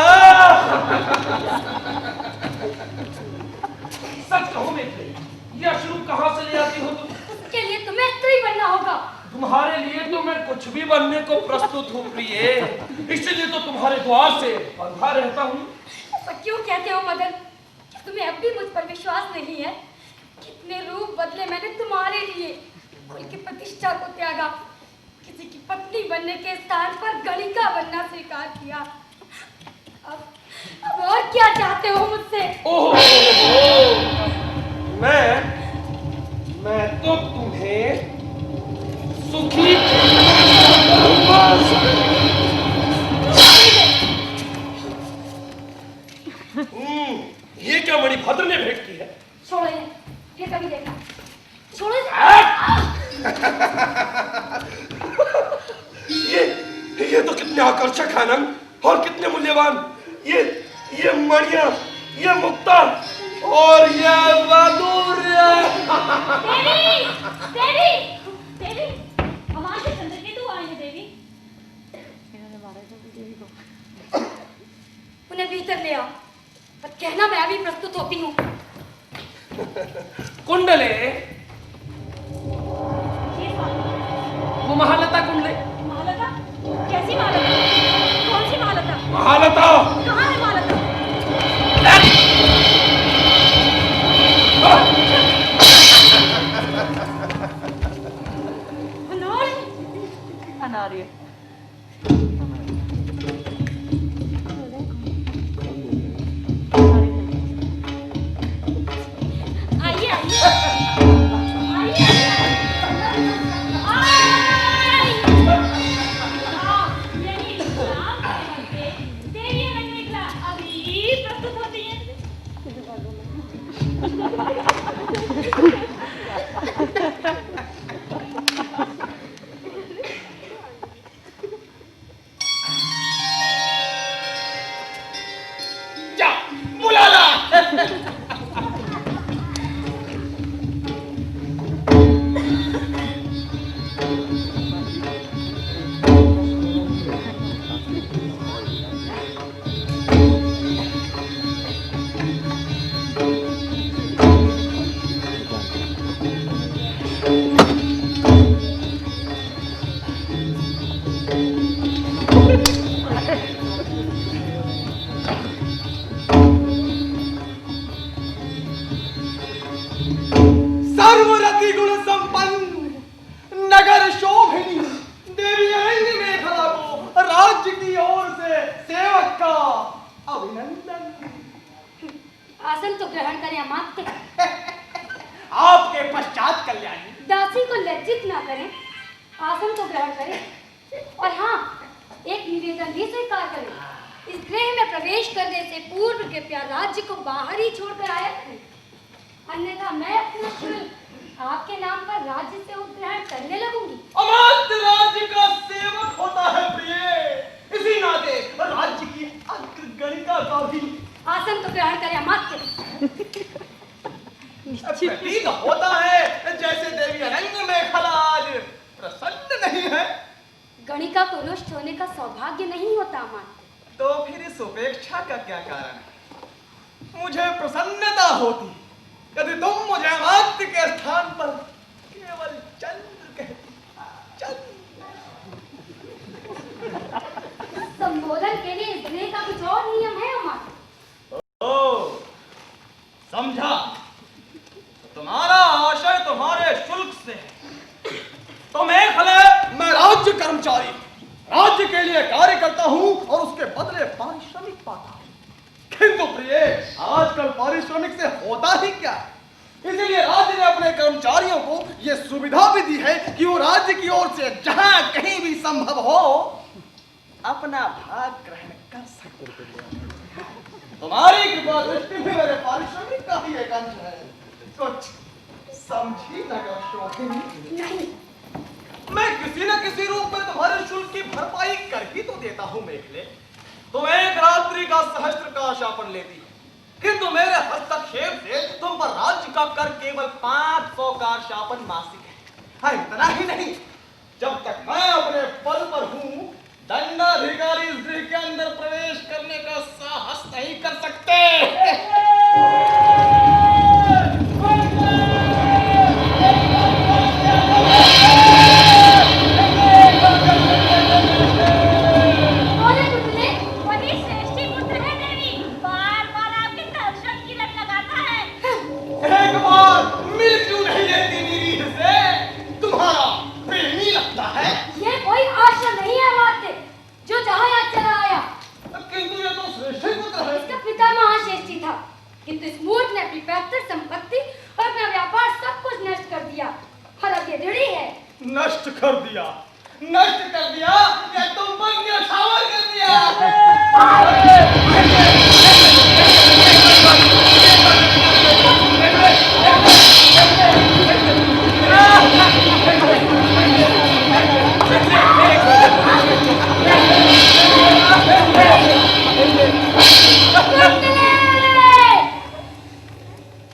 सच कहो मेखले, ये अश्रु कहाँ से ले आती हो तुम? उसके लिए तुम्हें स्त्री बनना होगा। तुम्हारे लिए तो मैं कुछ भी बनने को प्रस्तुत हूँ प्रिय, इसलिए तो तुम्हारे द्वार से बंधा रहता हूँ। तो क्यों कहते हो मदन? तुम्हें अब भी मुझ पर विश्वास नहीं है? कितने रूप बदले मैंने तुम्हारे लिए, कुल की प्रतिष्ठा को त्यागा, किसी की पत्नी बनने के स्थान पर गणिका बनना स्वीकार किया। अब और क्या चाहते हो मुझसे? ओहो, मैं तो तुम्हें सुखी ये क्या मणिभद्र ने भेंट की है? छोड़ो इन्हें, फिर कभी देखना। छोड़ो ये तो कितने आकर्षक है ना, और कितने मूल्यवान। ये मणियां, ये मुक्ता और ये माधुर्य। देवी, देवी, देवी, हमारे चंद्रकेतु आए हैं देवी। उन्हें भीतर ले आओ, पर कहना मैं अभी प्रस्तुत होती हूँ। कुंडले, वो महालता कुंडले। महालता? कैसी महालता? कौन सी महालता? महालता कहाँ है महालता? अनार्य। आइए आइए आइए यही राम के देवी रंग निकला, अभी प्रस्तुत होती है। जा बुला ला। सर्वरति गुण संपन्न नगर शोभिनी देवी अरण्य मेखला को राज्य की ओर से सेवक का अभिनंदन। आसन तो ग्रहण करें अमात्य। आपके पश्चात कल्याणी। दासी को लज्जित ना करें, आसन तो ग्रहण करें। और हाँ, एक निवेदन भी स्वीकार करें। इस गृह में प्रवेश करने से पूर्व कृपया राज्य को बाहर ही छोड़कर आया करें, अन्यथा मैं अपना शुल्क आपके नाम पर राज्य से उपग्रहण करने लगूंगी। अमात्य राज्य का सेवक होता है प्रिय, इसी नाते राज्य की अग्रगणिका का भी आसन तो ग्रहण करें अमात्य। प्रतीत होता है जैसे देवी अरण्य मेखला आज प्रसन्न नहीं है। गणिका को रुष्ट होने का सौभाग्य नहीं होता अमात्य। तो फिर इस उपेक्षा का क्या कारण है? मुझे प्रसन्नता होती यदि तुम मुझे अमात्य के स्थान पर केवल चंद्र कहती। चंद्र। आपके लिए कार्य करता हूं और उसके बदले पारिश्रमिक पाता हूं। किंतु प्रिय, आजकल पारिश्रमिक से होता ही क्या है? इसलिए राज्य ने अपने कर्मचारियों को यह सुविधा भी दी है कि वो राज्य की ओर से जहां कहीं भी संभव हो अपना भाग ग्रहण कर सकते। तुम्हारी कृपा दृष्टि में मेरे पारिश्रमिक का ही एक अंश है। कुछ समझी नगर शोभिनी? नहीं, मैं किसी न किसी रूप में तुम्हारे शुल्क की भरपाई कर ही तो देता हूं मेघले। तुम एक रात्रि का सहस्त्र का शापन लेती है, किंतु मेरे हस्तक्षेप से तुम पर राज्य का कर केवल 500 का शापन मासिक है। हाँ, इतना ही नहीं, जब तक मैं अपने पद पर हूं दंडाधिकारी इस गृह के अंदर प्रवेश करने का साहस नहीं कर सकते। एक बार मिल क्यों नहीं लेती निरीह से? तुम्हारा प्रेमी लगता है। ये कोई आश्रम नहीं है माते जो जहाँ यहाँ चला आया। किंतु ये तो श्रेष्ठी पुत्र है। इसका पिता महाश्रेष्ठी था, किंतु इस मूर्ख ने अपनी पैतृक संपत्ति और अपना व्यापार सब कुछ नष्ट कर दिया और अब ये ऋणी है। नष्ट कर दिया या तुम पर न्यौछावर कर दिया?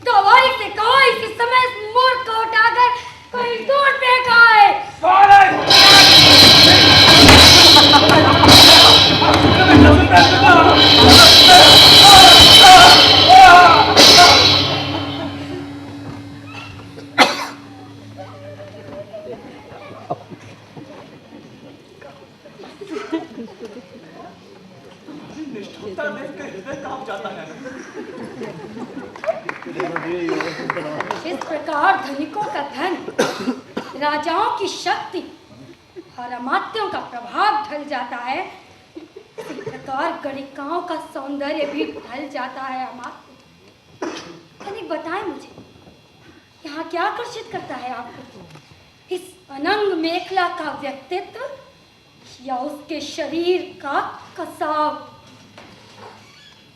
दवाई से कहो इस समय इस मूर्ख को उठाकर कहीं दूर फेंका है। निष्ठुरता देखकर हृदय कांप जाता है। इस प्रकार धनिकों का धन, राजाओं की शक्ति और अमात्यों का प्रभाव ढल जाता है, इस प्रकार गणिकाओं का सौंदर्य भी ढल जाता है। अमात्य धनिक, बताएं मुझे यहाँ क्या आकर्षित करता है आपको? इस अनंग मेखला का व्यक्तित्व या उसके शरीर का कसाव?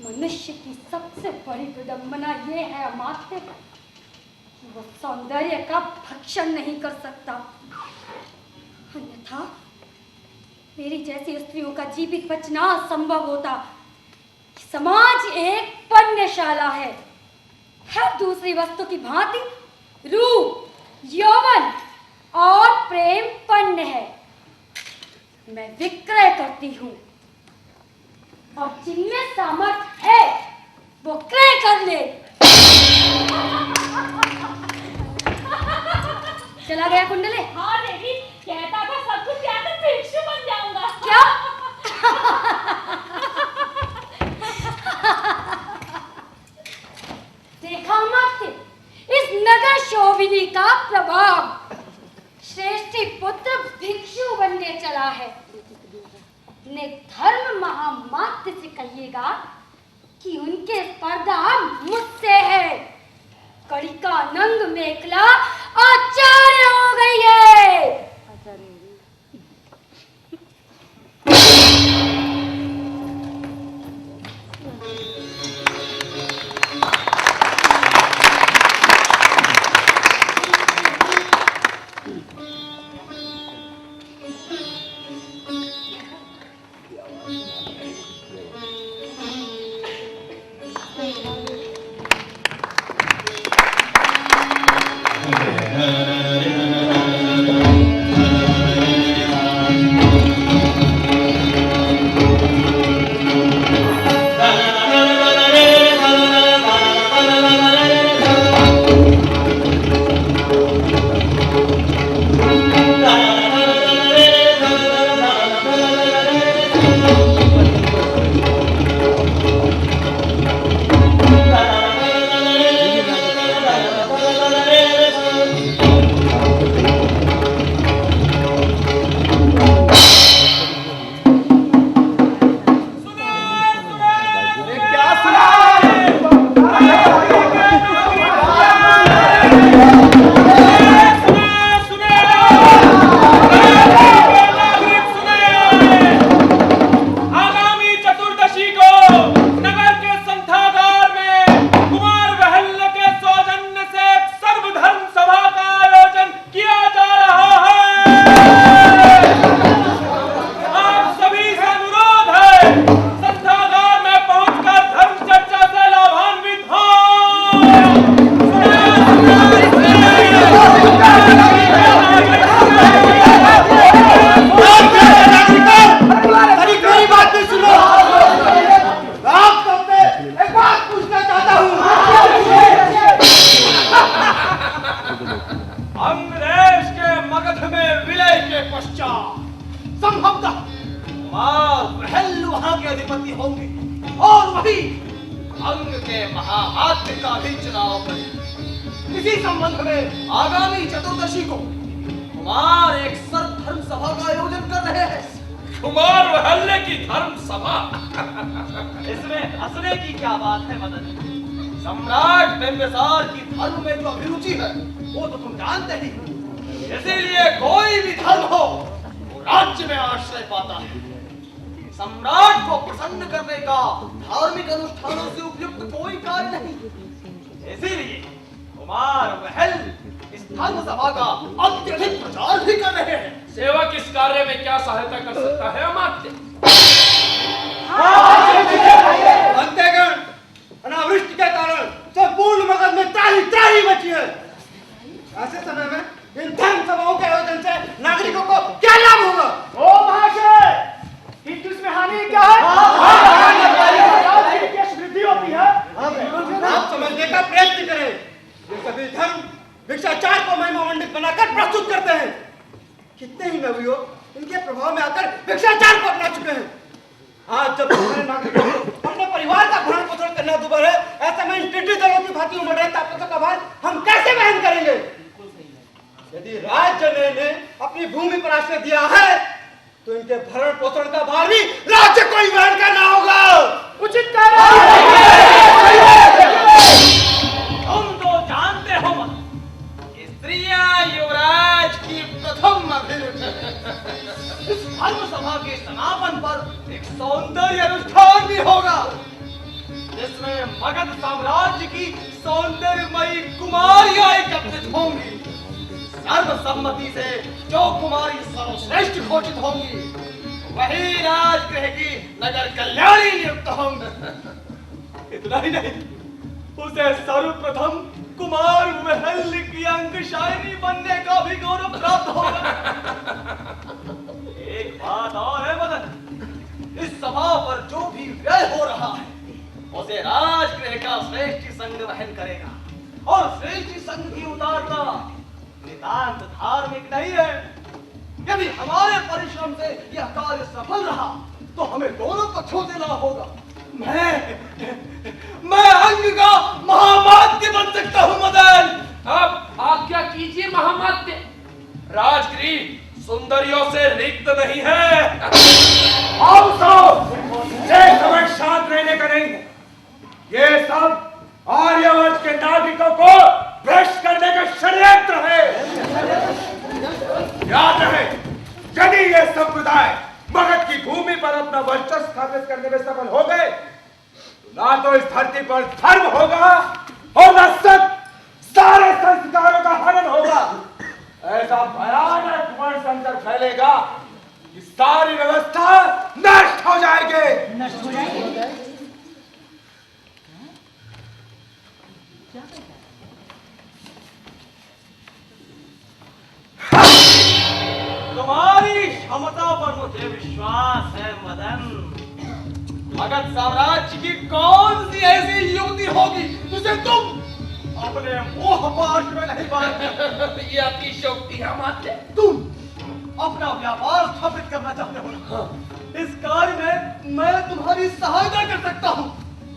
मनुष्य की सबसे बड़ी विडंबना ये है अमात्य कि वो सौंदर्य का भक्षण नहीं कर सकता, अन्यथा मेरी जैसी स्त्रियों का जीवित बचना असंभव होता। समाज एक पण्यशाला है, हर दूसरी वस्तु की भांति रूप, यौवन और प्रेम पण्य है। मैं विक्रय करती हूँ और जिनमें सामर्थ्य है वो क्रय कर ले। चला गया कुंडले? हाँ देवी, कहता था सब कुछ त्यागकर भिक्षु बन जाऊंगा। क्या? देखा माते, इस नगर शोभिनी का प्रभाव। श्रेष्ठी पुत्र भिक्षु बनने चला है। धर्म महामात्य से कहिएगा कि उनके स्पर्धा मुझसे है। कड़ी का नंग मेखला आचार्य हो गई है। श्रीमती होंगी और वही अंग के महाआद्य का भी चुनाव करें। इसी संबंध में आगामी चतुर्दशी को कुमार एक सर्वधर्म सभा का आयोजन कर रहे हैं। कुमार वहल्ले की धर्म सभा। इसमें हंसने की क्या बात है मदन? सम्राट बिंबिसार की धर्म में जो अभिरुचि है वो तो तुम जानते ही। इसीलिए कोई भी धर्म हो वो राज्य में आश्रय पाता है। सम्राट को प्रसन्न करने का धार्मिक अनुष्ठानों से उपयुक्त कोई कार्य नहीं। इसीलिए कुमार महल इस धर्म सभा का अत्यधिक प्रचार भी कर रहे हैं। सेवक इस कार्य में क्या सहायता कर सकता है अमात्य? अंत्यगण, अनावृष्टि के कारण संपूर्ण मगध में त्राही मची है। ऐसे समय में इन धर्म सभाओं के आयोजन से नागरिकों को क्या लाभ होगा? ओ महाशय, किंतु इसमें हानि क्या है? राज्य की यश वृद्धि होती है। आप समझने का प्रयत्न करें। ये सभी धर्म भिक्षाचार को महिमामंडित बनाकर प्रस्तुत करते हैं। कितने ही नवयुवक इनके प्रभाव में आकर भिक्षाचार को अपना चुके हैं। आज जब हमारे नागरिकों को अपने परिवार का भरण पोषण करना दुर्भर है, ऐसे में इन टिड्डी दलों की भांति उमड़ रहे ताकतों का भार हम कैसे वहन करेंगे? यदि राज्य ने अपनी भूमि पर आश्रय दिया है तो इनके भरण पोषण का भार भी राज्य को ही वहन करना होगा। उचित कह तुम तो जानते हो कि स्त्रियां युवराज की प्रथम अभिरुचि। इस धर्म सभा के समापन पर एक सौंदर्य अनुष्ठान भी होगा जिसमें मगध साम्राज्य की सौंदर्यमयी कुमारियां एकत्रित होंगी। सर्वसम्मति से जो कुमारी सर्वश्रेष्ठ घोषित होंगी वही राजगृह की नगर कल्याणी नियुक्त होंगे। इतना ही नहीं, उसे सर्वप्रथम कुमार महल की अंकशायनी बनने का भी गौरव प्राप्त होगा। एक बात और है मदन, इस सभा पर जो भी व्यय हो रहा है उसे राजगृह का श्रेष्ठी संघ वहन करेगा। और श्रेष्ठी संघ की उदारता नितांत धार्मिक नहीं है। यदि हमारे परिश्रम से यह कार्य सफल रहा तो हमें दोनों पक्षों से लाभ होगा। मैं अंग का महामात्य बन सकता हूँ मदन। अब आज्ञा कीजिए महामात्य। राजगृह सुंदरियों से रिक्त नहीं है। आओ जय समय शांत रहने का नहीं। ये सब आर्यवंश के नागरिकों को भ्रष्ट करने का षड्यंत्र है। याद रहे, यदि ये संप्रदाय मगध की भूमि पर अपना वर्चस्व स्थापित करने में सफल हो गए तो ना तो इस धरती पर धर्म होगा और न सारे संस्कारों का हनन होगा। ऐसा भयानक वर्ण संकर फैलेगा कि सारी व्यवस्था नष्ट हो जाएगी। नष्ट हो जाएगी। तुम्हारी क्षमता पर मुझे विश्वास है मदन। मगध साम्राज्य की कौन सी ऐसी युवती होगी जिसे तुम अपने मोह पाश में नहीं पाए? ये आपकी शक्ति है अमात्य। तुम अपना व्यापार स्थापित करना चाहते हो ना? इस कार्य में मैं तुम्हारी सहायता कर सकता हूँ।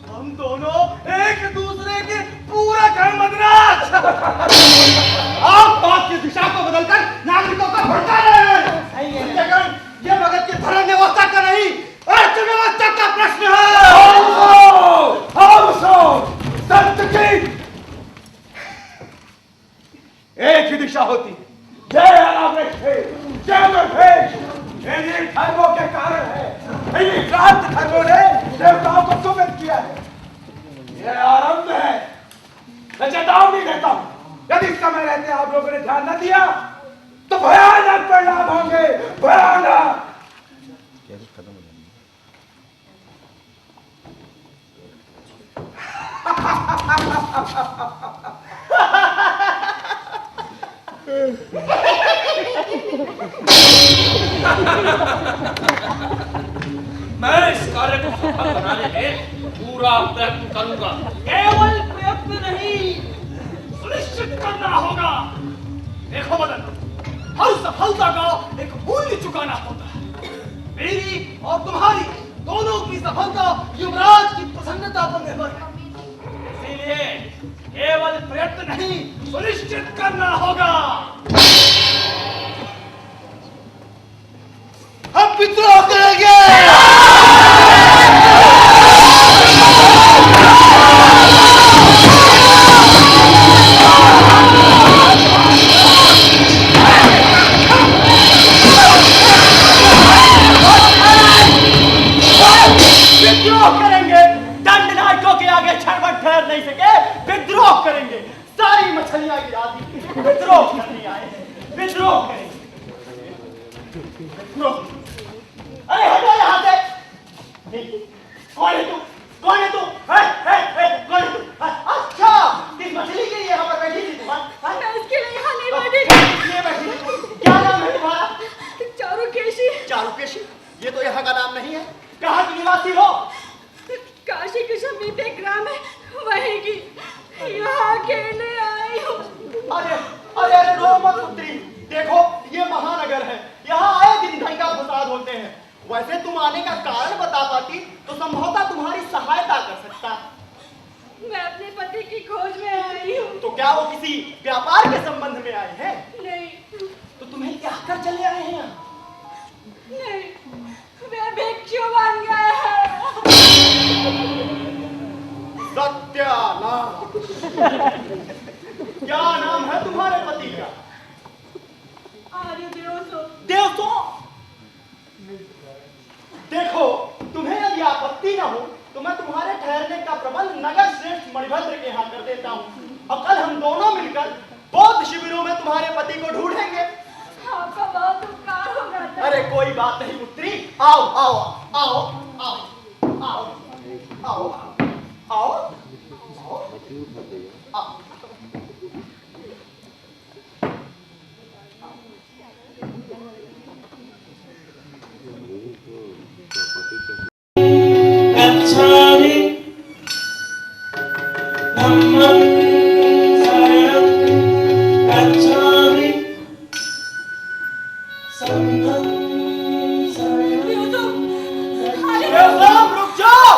हम दोनों एक दूसरे के पूरक हैं मद्रास। आप बात की दिशा को बदलकर नागरिकों को भड़का रहे हैं। ये मगध की धर्म व्यवस्था का नहीं, अर्थव्यवस्था का प्रश्न है। संत की एक ही दिशा होती है, जय अनावृष्ट है, जय दुर्भिक्ष। ये धर्मों के कारण है। ये क्रांत धर्मों ने देवताओं को सुमित किया है। ये आरंभ है। मैं चेतावनी देता हूं, यदि समय रहते आप लोगों ने ध्यान न दिया तो भयानक परिणाम होंगे। भयानक। मैं इस कार्य को सफल बनाने में पूरा प्रयत्न करूंगा। केवल प्रयत्न नहीं, सुनिश्चित करना होगा। देखो मदन, हर सफलता का एक मूल्य चुकाना होता है। मेरी और तुम्हारी दोनों की सफलता युवराज की प्रसन्नता पर निर्भर है। इसीलिए केवल प्रयत्न नहीं, सुनिश्चित करना होगा। हम विद्रोह करेंगे। विद्रोह करेंगे, दंडनायकों के आगे क्षण ठहर नहीं सके, विद्रोह करेंगे, सारी मछलियां गिरा दी, विद्रोह करने आए हैं, विद्रोह करेंगे, विद्रोह। अरे हटो यहाँ से। कौन है तू? कौन है तू? कौन है तू? अच्छा, इस मछली के लिए यहाँ पर बैठी थी तुम्हारा? मैं इसके लिए यहाँ नहीं बैठी। ये बैठी थी। क्या नाम है तुम्हारा? चारुकेशी। चारुकेशी? ये तो यहाँ का नाम नहीं है। कहाँ की निवासी हो? काशी के समीप एक ग्राम है, वहीं की। यहाँ अकेले आई हूँ। अरे अरे अरे रो मत पुत्री, देखो ये महानगर है, यहाँ आए दिन दंगा फसाद होते हैं। वैसे तुम आने का कारण बता पाती तो संभवतः तुम्हारी सहायता कर सकता। मैं अपने पति की खोज में आई हूँ। तो क्या वो किसी व्यापार के संबंध में आए हैं? नहीं। तो तुम्हें क्या कर चले आए हैं यहाँ? नहीं, मैं भिक्षु बन गया है। सत्यानाश। क्या नाम है तुम्हारे पति का? आर्य देवसो। देवसो? देखो तुम्हें यदि आपत्ति न हो तो मैं तुम्हारे ठहरने का प्रबंध नगर श्रेष्ठ मणिभद्र के यहाँ कर देता हूँ, और कल हम दोनों मिलकर बौद्ध शिविरों में तुम्हारे पति को ढूंढेंगे। आपका बहुत उपकार होगा। अरे कोई बात नहीं पुत्री, आओ आओ आओ आओ आओ आओ आओ आओ। गच्छामि धम्मं शरणं गच्छामि संघं शरणं। देवदाम रुक जाओ।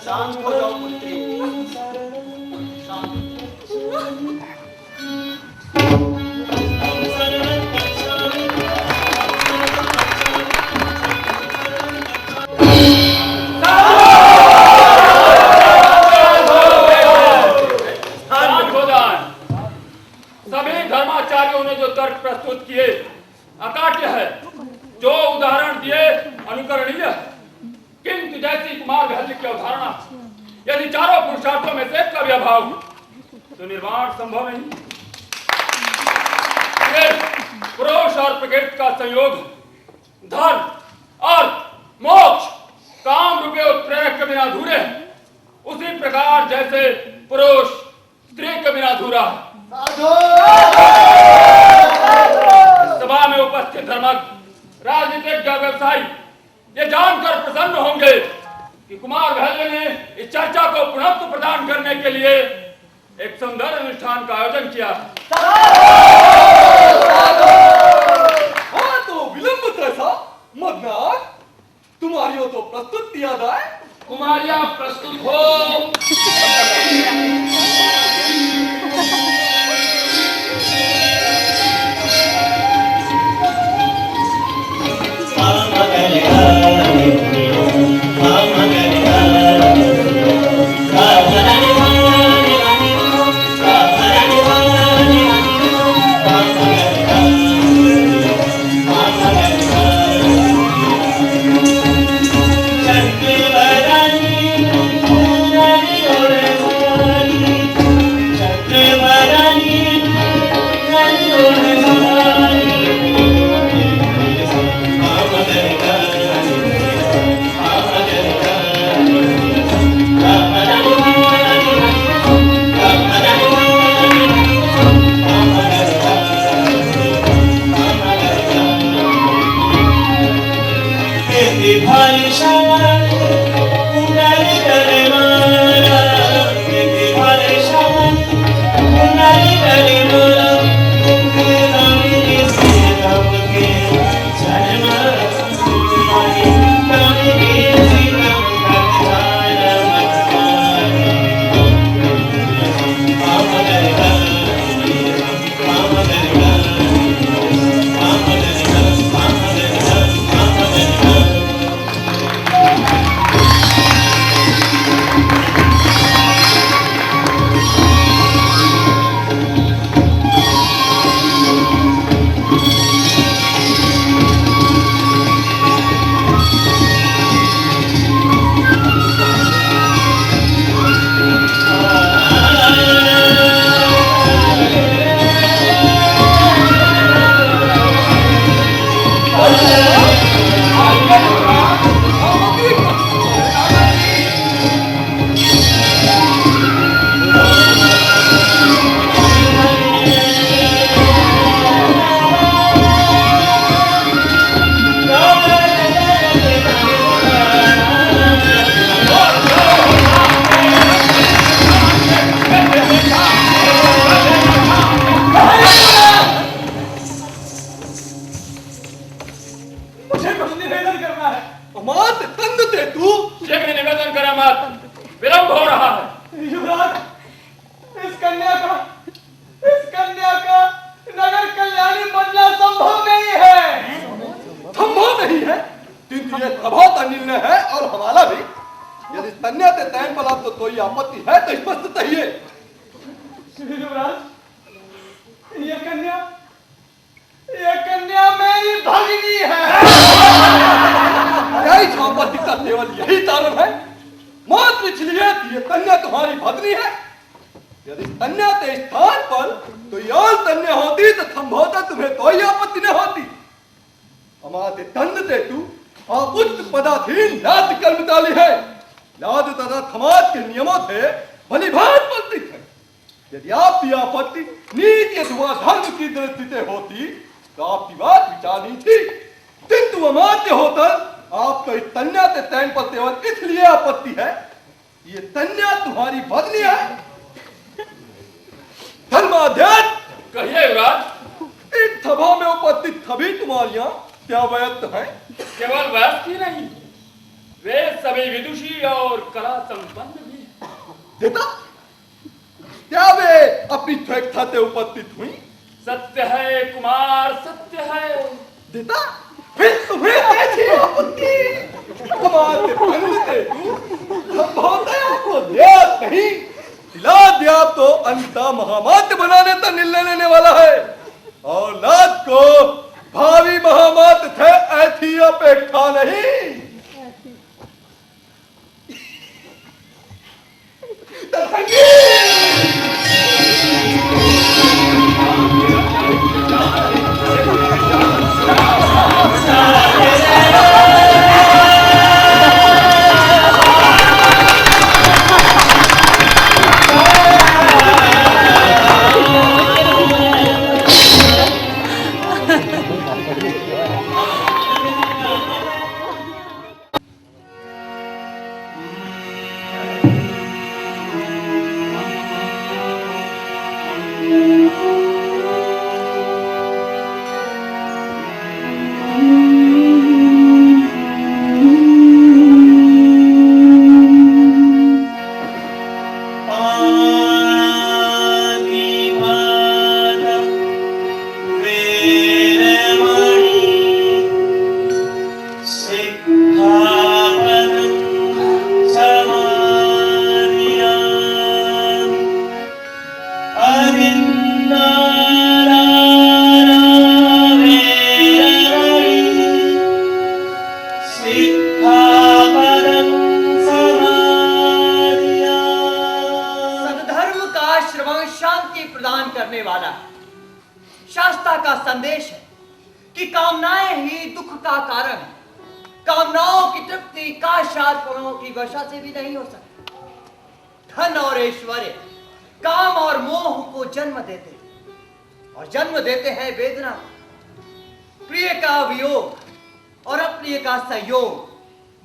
शांत हो जाओ पुत्री, शांत। सभी धर्माचार्यों ने जो तर्क प्रस्तुत किए अकाट्य है, जो उदाहरण दिए अनुकरणीय है, किंतु जैसी कुमार भल्ल की अवधारणा यदि चारों पुरुषार्थों में से एक का भी अभाव तो निर्वाण संभव नहीं। पुरुष और प्रकृति का संयोग धर्म और मोक्ष काम रूपे उत्प्रेरक के बिना अधूरे हैं, उसी प्रकार जैसे पुरुष स्त्री के बिना अधूरा है। सभा में उपस्थित धर्मज्ञ, राजनीतिक व्यवसायी ये जानकर प्रसन्न होंगे कि कुमार भल्ल ने इस चर्चा को पुनः प्रदान करने के लिए एक सुंदर अनुष्ठान का आयोजन किया। हाँ तो विलंब कैसा मदनार, तुम्हारी तो प्रस्तुत दिया जाए। कुमारियां प्रस्तुत हो।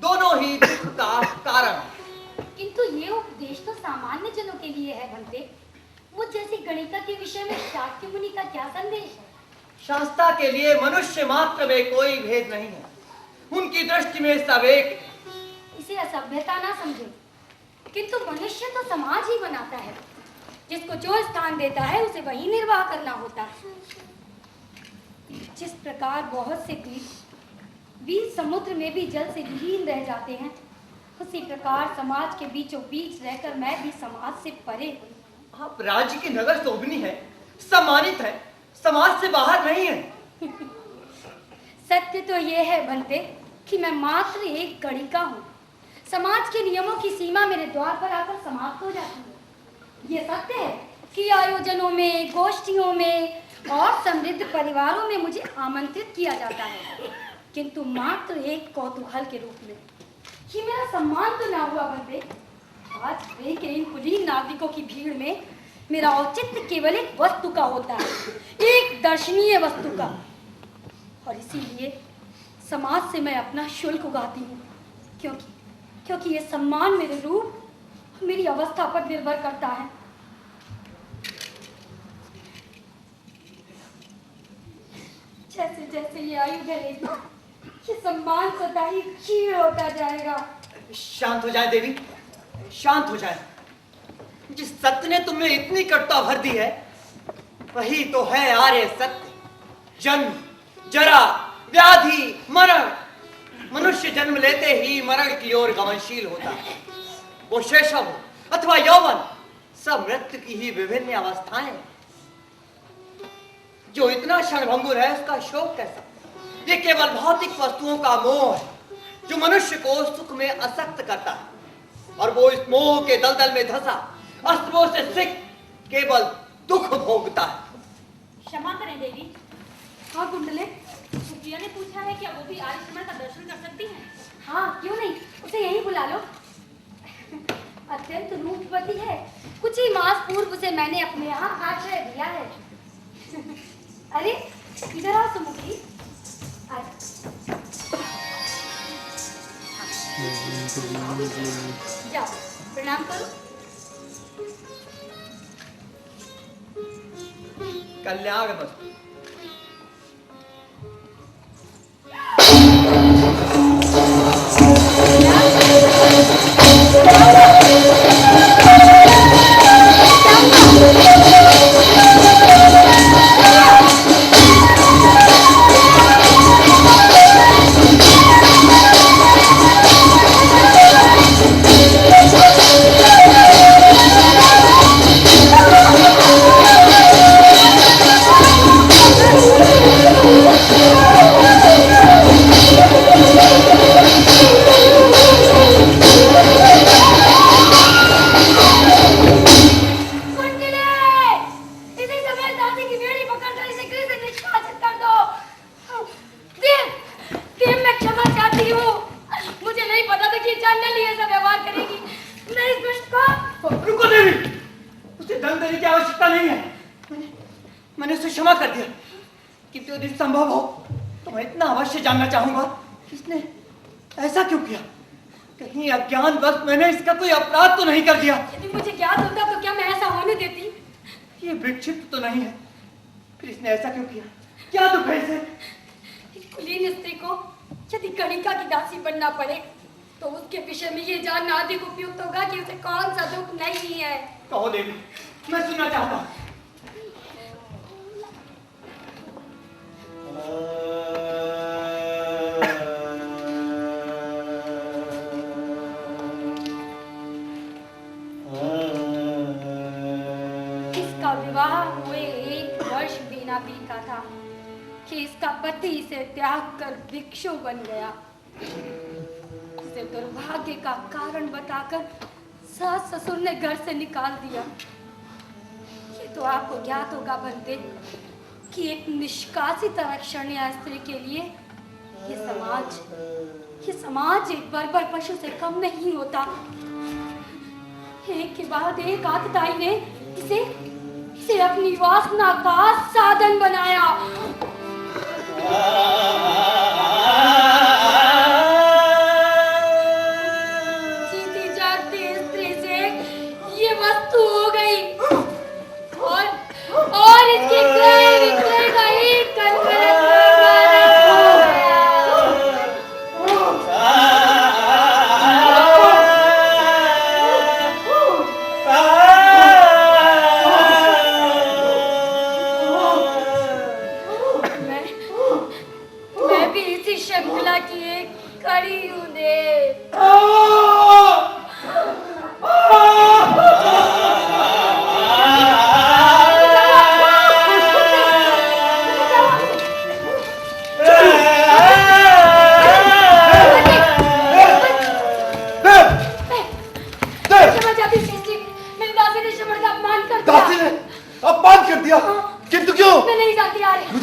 दोनों ही दुख का कारण है। किंतु ये उपदेश तो सामान्य जनों के लिए है बनते। वो जैसे गणिका के विषय में शाक्य मुनि का क्या संदेश है? शास्त्रा के लिए मनुष्य मात्र में कोई भेद नहीं है, उनकी दृष्टि में सब एक। इसे असभ्यता ना समझे, किंतु मनुष्य तो समाज ही बनाता है। जिसको जो स्थान देता है उसे वही निर्वाह करना होता है। जिस प्रकार बहुत से बीच समुद्र में भी जल से विलीन रह जाते हैं, उसी प्रकार समाज के बीचों बीच रहकर मैं भी समाज से परे। आप राज्य की नगर शोभनी है, सम्मानित है, समाज से बाहर नहीं है। सत्य तो यह है बनते कि मैं मात्र एक गणिका हूँ। समाज के नियमों की सीमा मेरे द्वार पर आकर समाप्त हो जाती है। ये सत्य है कि आयोजनों में, गोष्ठियों में और समृद्ध परिवारों में मुझे आमंत्रित किया जाता है, किंतु मात्र एक कौतूहल के रूप में। ये मेरा सम्मान तो ना हुआ बनते। आज वे के इन कुलीन नागरिकों की भीड़ में मेरा औचित्य केवल एक वस्तु का होता है, एक दर्शनीय वस्तु का। और इसीलिए समाज से मैं अपना शुल्क उगाती हूँ, क्योंकि ये सम्मान मेरे रूप, मेरी अवस्था पर निर्भर करता है। जैसे जैसे ये आयु बढ़ेगी, ये सम्मान सदा ही क्षीण होता जाएगा। शांत हो जाए देवी, शांत हो जाए। जिस सत्य ने तुम्हें इतनी कटुता भर दी है, वही तो है आर्य सत्य। जन्म, जरा, व्याधि, मरण। मनुष्य जन्म लेते ही मरण की ओर गमनशील होता है। वो शैशव हो अथवा यौवन, सब मृत्यु की ही विभिन्न अवस्थाएं। जो इतना क्षणभंगुर है, उसका शोक कैसा? ये केवल भौतिक वस्तुओं का मोह है जो मनुष्य को सुख में आसक्त करता है, और वो इस मोह के दलदल में धंसा अस्त्रों से सिक केवल दुख भोगता है। क्षमा करें देवी। हाँ गुंडले, सुप्रिया ने पूछा है कि अब वो भी आर्य समाज का दर्शन कर सकती है। हाँ क्यों नहीं, उसे यहीं बुला लो। अत्यंत रूपवती है। कुछ ही मास पूर्व उसे मैंने अपने यहाँ आश्रय दिया है। अरे इधर आओ सुमुखी। जाओ प्रणाम करो। कल्याण वस्तु। मैंने उसे क्षमा कर दिया, किंतु यदि संभव हो तो मैं इतना अवश्य जानना चाहूंगा कि इसने ऐसा क्यों किया। कहीं अज्ञानवश मैंने इसका कोई अपराध तो नहीं कर दिया। यदि मुझे ज्ञात होता तो क्या मैं ऐसा होने देती। ये विक्षिप्त तो नहीं है, फिर इसने ऐसा क्यों किया? क्या दुख है इसे? कुलीन स्त्री को यदि गणिका की दासी बनना पड़े तो उसके विषय में ये जानना अधिक उपयुक्त होगा कि उसे कौन सा दुख नहीं है। कहो देवी, मैं सुनना चाहता हूँ। इसका विवाह हुए 1 वर्ष भी ना बीता था कि इसका पति इसे त्याग कर भिक्षु बन गया। इसे दुर्भाग्य का कारण बताकर सास ससुर ने घर से निकाल दिया। ये तो आपको ज्ञात होगा बनते कि एक निष्कासित आरक्षणीय स्त्री के लिए ये समाज एक बर्बर पशु से कम नहीं होता। एक के बाद एक आतताई ने इसे अपनी वासना का साधन बनाया।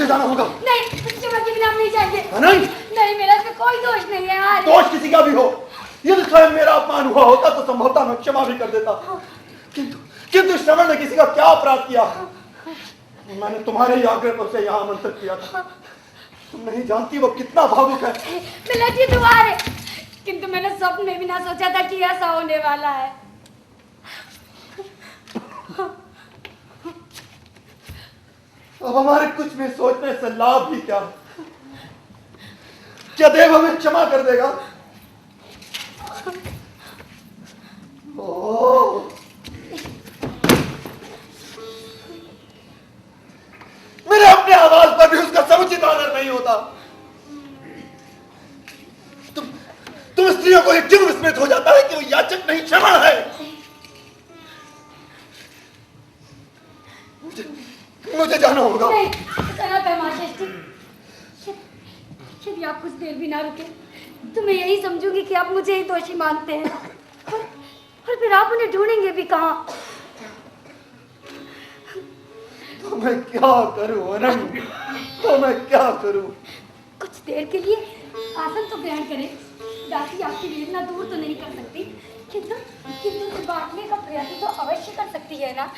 जाना होगा। नहीं, क्षमा के बिना हम नहीं जाएंगे। अनंत, नहीं, मेरा इसमें कोई दोष नहीं है यार। दोष किसी का भी हो, यदि स्वयं मेरा अपमान हुआ होता तो संभवतः मैं क्षमा भी कर देता, किंतु श्रवण ने किसी का क्या अपराध किया? मैंने तुम्हारे ही आग्रह पर उसे यहाँ आमंत्रित किया था। तुम नहीं जानती वो कितना भावुक है। मिला जी दुआ है, किंतु मैंने स्वप्न में भी ना सोचा था कि ऐसा होने वाला है। अब हमारे कुछ भी सोचने से लाभ भी क्या? क्या देव हमें क्षमा कर देगा? ओह, मेरे अपने आवाज पर भी उसका समुचित आदर नहीं होता। तुम स्त्रियों को क्यों विस्मृत हो जाता है कि वो याचक नहीं क्षमा है? मुझे जाना होगा। नहीं, यदि आप कुछ देर भी ना रुके तो मैं यही समझूंगी कि आप मुझे ही दोषी मानते हैं, और फिर आप उन्हें ढूंढेंगे भी कहाँ? तो मैं क्या करूं अनंत, तो मैं क्या करूं? कुछ देर के लिए आसन तो ग्रहण करें। दासी आपकी वेदना दूर तो नहीं कर सकती, किंतु उसे बांटने का प्रयत्न तो अवश्य कर सकती है ना।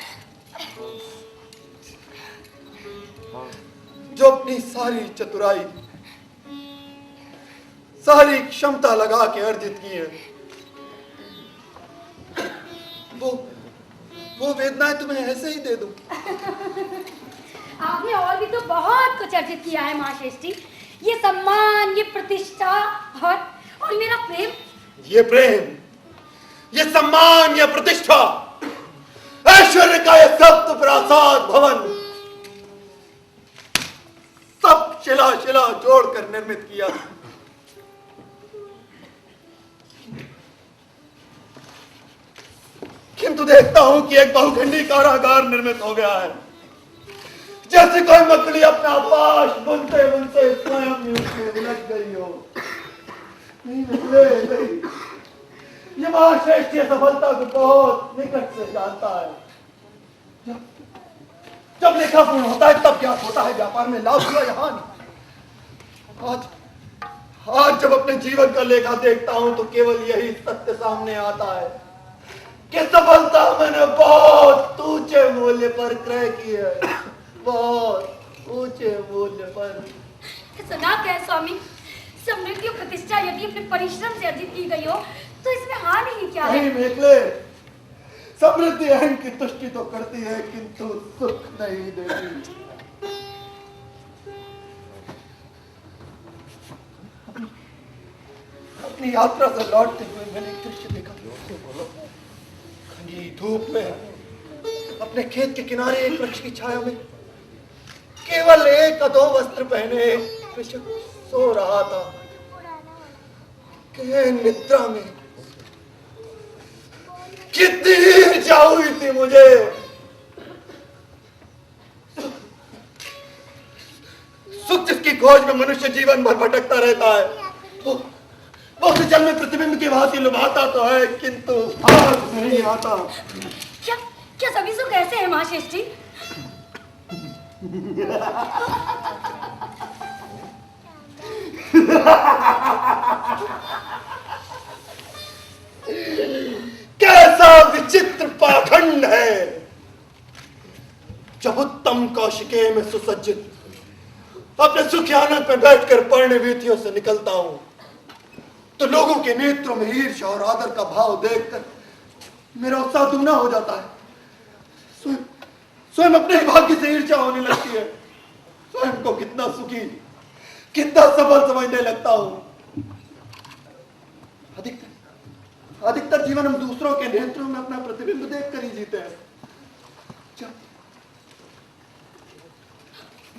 जो अपनी सारी चतुराई, सारी क्षमता लगा के अर्जित की है, वो वेदनाएं तुम्हें ऐसे ही दे दूं? आपने और भी तो बहुत कुछ अर्जित किया है महाश्रेष्ठी। ये सम्मान, ये प्रतिष्ठा और मेरा प्रेम। ये प्रेम, ये सम्मान, ये प्रतिष्ठा, ऐश्वर्य का ये सब प्रासाद भवन सब शिला शिला जोड़कर निर्मित किया। किंतु देखता हूं कि एक बहुखंडी कारागार निर्मित हो गया है, जैसे कोई मकड़ी अपना पाश बुनते बुनते स्वयं ही उसमें उलझ गई हो। नहीं निकले, नहीं। ये महाश्रेष्ठ सफलता को बहुत निकट से जानता है। जब लेखा पूर्ण होता है तब क्या होता है व्यापार में लाभ हुआ या हानि। आज जब अपने जीवन का लेखा देखता हूं तो केवल यही सत्य सामने आता है कि सफलता मैंने बहुत ऊंचे मूल्य पर क्रय की है, बहुत ऊंचे मूल्य पर। सुना क्या स्वामी, समृद्धि और प्रतिष्ठा यदि अपने परिश्रम से अर्जित की गई हो तो इसमें हानि ही क्या है? नहीं मेघले, समृद्धि अहम की तुष्टि तो करती है किंतु सुख नहीं देती। अपनी यात्रा से लौटते हुए मैंने एक दृश्य देखा। घनी धूप में अपने खेत के किनारे एक वृक्ष की छाया में केवल एक अधो वस्त्र पहने कृषक सो रहा था। कि निद्रा में कितनी ईर्ष्या हुई थी मुझे। सुख जिसकी खोज में मनुष्य जीवन भर भटकता रहता है, वो उसे जल में प्रतिबिंब की भांति लुभाता तो है किंतु हाथ नहीं आता। क्या सभी सुख ऐसे हैं महाश्रेष्ठी? कैसा विचित्र पाखंड है। जब उत्तम कौशिके में सुसज्जित अपने सुखियानक में बैठकर पढ़ने वीथियों से निकलता हूं तो लोगों के नेत्रों में ईर्ष्या और आदर का भाव देखकर मेरा उत्साह दुगना हो जाता है। स्वयं अपने ही भाग्य से ईर्ष्या होने लगती है। स्वयं को कितना सुखी, कितना सफल समझने लगता हूं। अधिकतर जीवन हम दूसरों के नेत्रों में अपना प्रतिबिंब देखकर ही जीते हैं।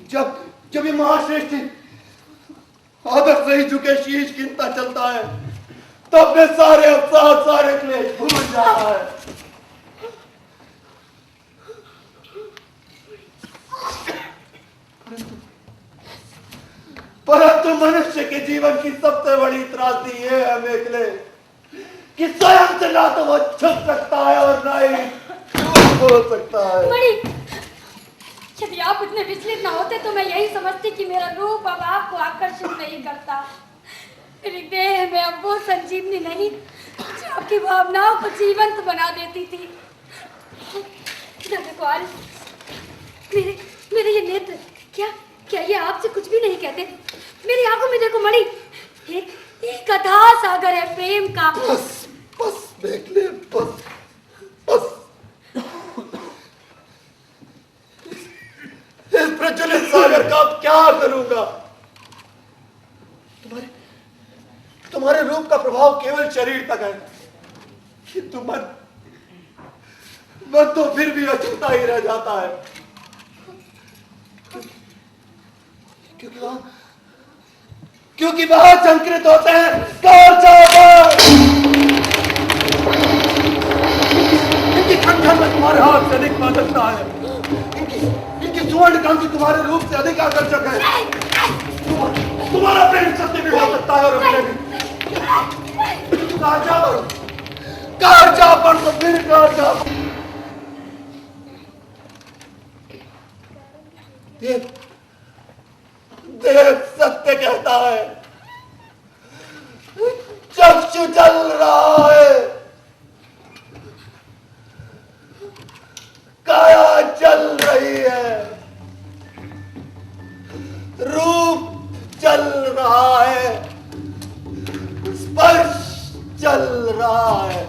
जब ये महाश्रेष्ठ आदर से ही झुके शीश गिनता चलता है तो अपने सारे अवसाद, सारे क्लेश भूल जाता है। परंतु मनुष्य के जीवन की सबसे बड़ी त्रासदी ये है मेघले कि स्वयं से ना तो वो छुप सकता है और ना ही बोल सकता है। यदि आप इतने विचलित ना होते तो मैं यही समझती कि मेरा रूप अब आपको आकर्षित नहीं करता। मेरी देह में अब वो संजीवनी नहीं जो आपकी भावनाओं को जीवंत बना देती थी। देखो आरिस, मेरे ये नेत्र क्या ये आपसे कुछ भी नहीं कहते? मेरी आंखों में देखो मणि, एक कथा सागर है प्रेम का। बस देख ले, बस इस प्रज्वलित सागर का अब क्या करूंगा? तुम्हारे रूप का प्रभाव केवल शरीर तक है, किंतु मन तो फिर भी अछूता ही रह जाता है। क्योंकि वहां संकृत होते हैं इनकी कंठन में तुम्हारे हाथ से अधिक मादकता है, इनकी सुवर्ण कांति तुम्हारे रूप से अधिक आकर्षक है। तुम्हारा प्रेम सत्य भी हो सकता है और अपने भी। कार पर तो फिर कार देव सत्य कहता है, चक्षु चल रहा है, काया चल रही है, रूप चल रहा है, स्पर्श चल रहा है।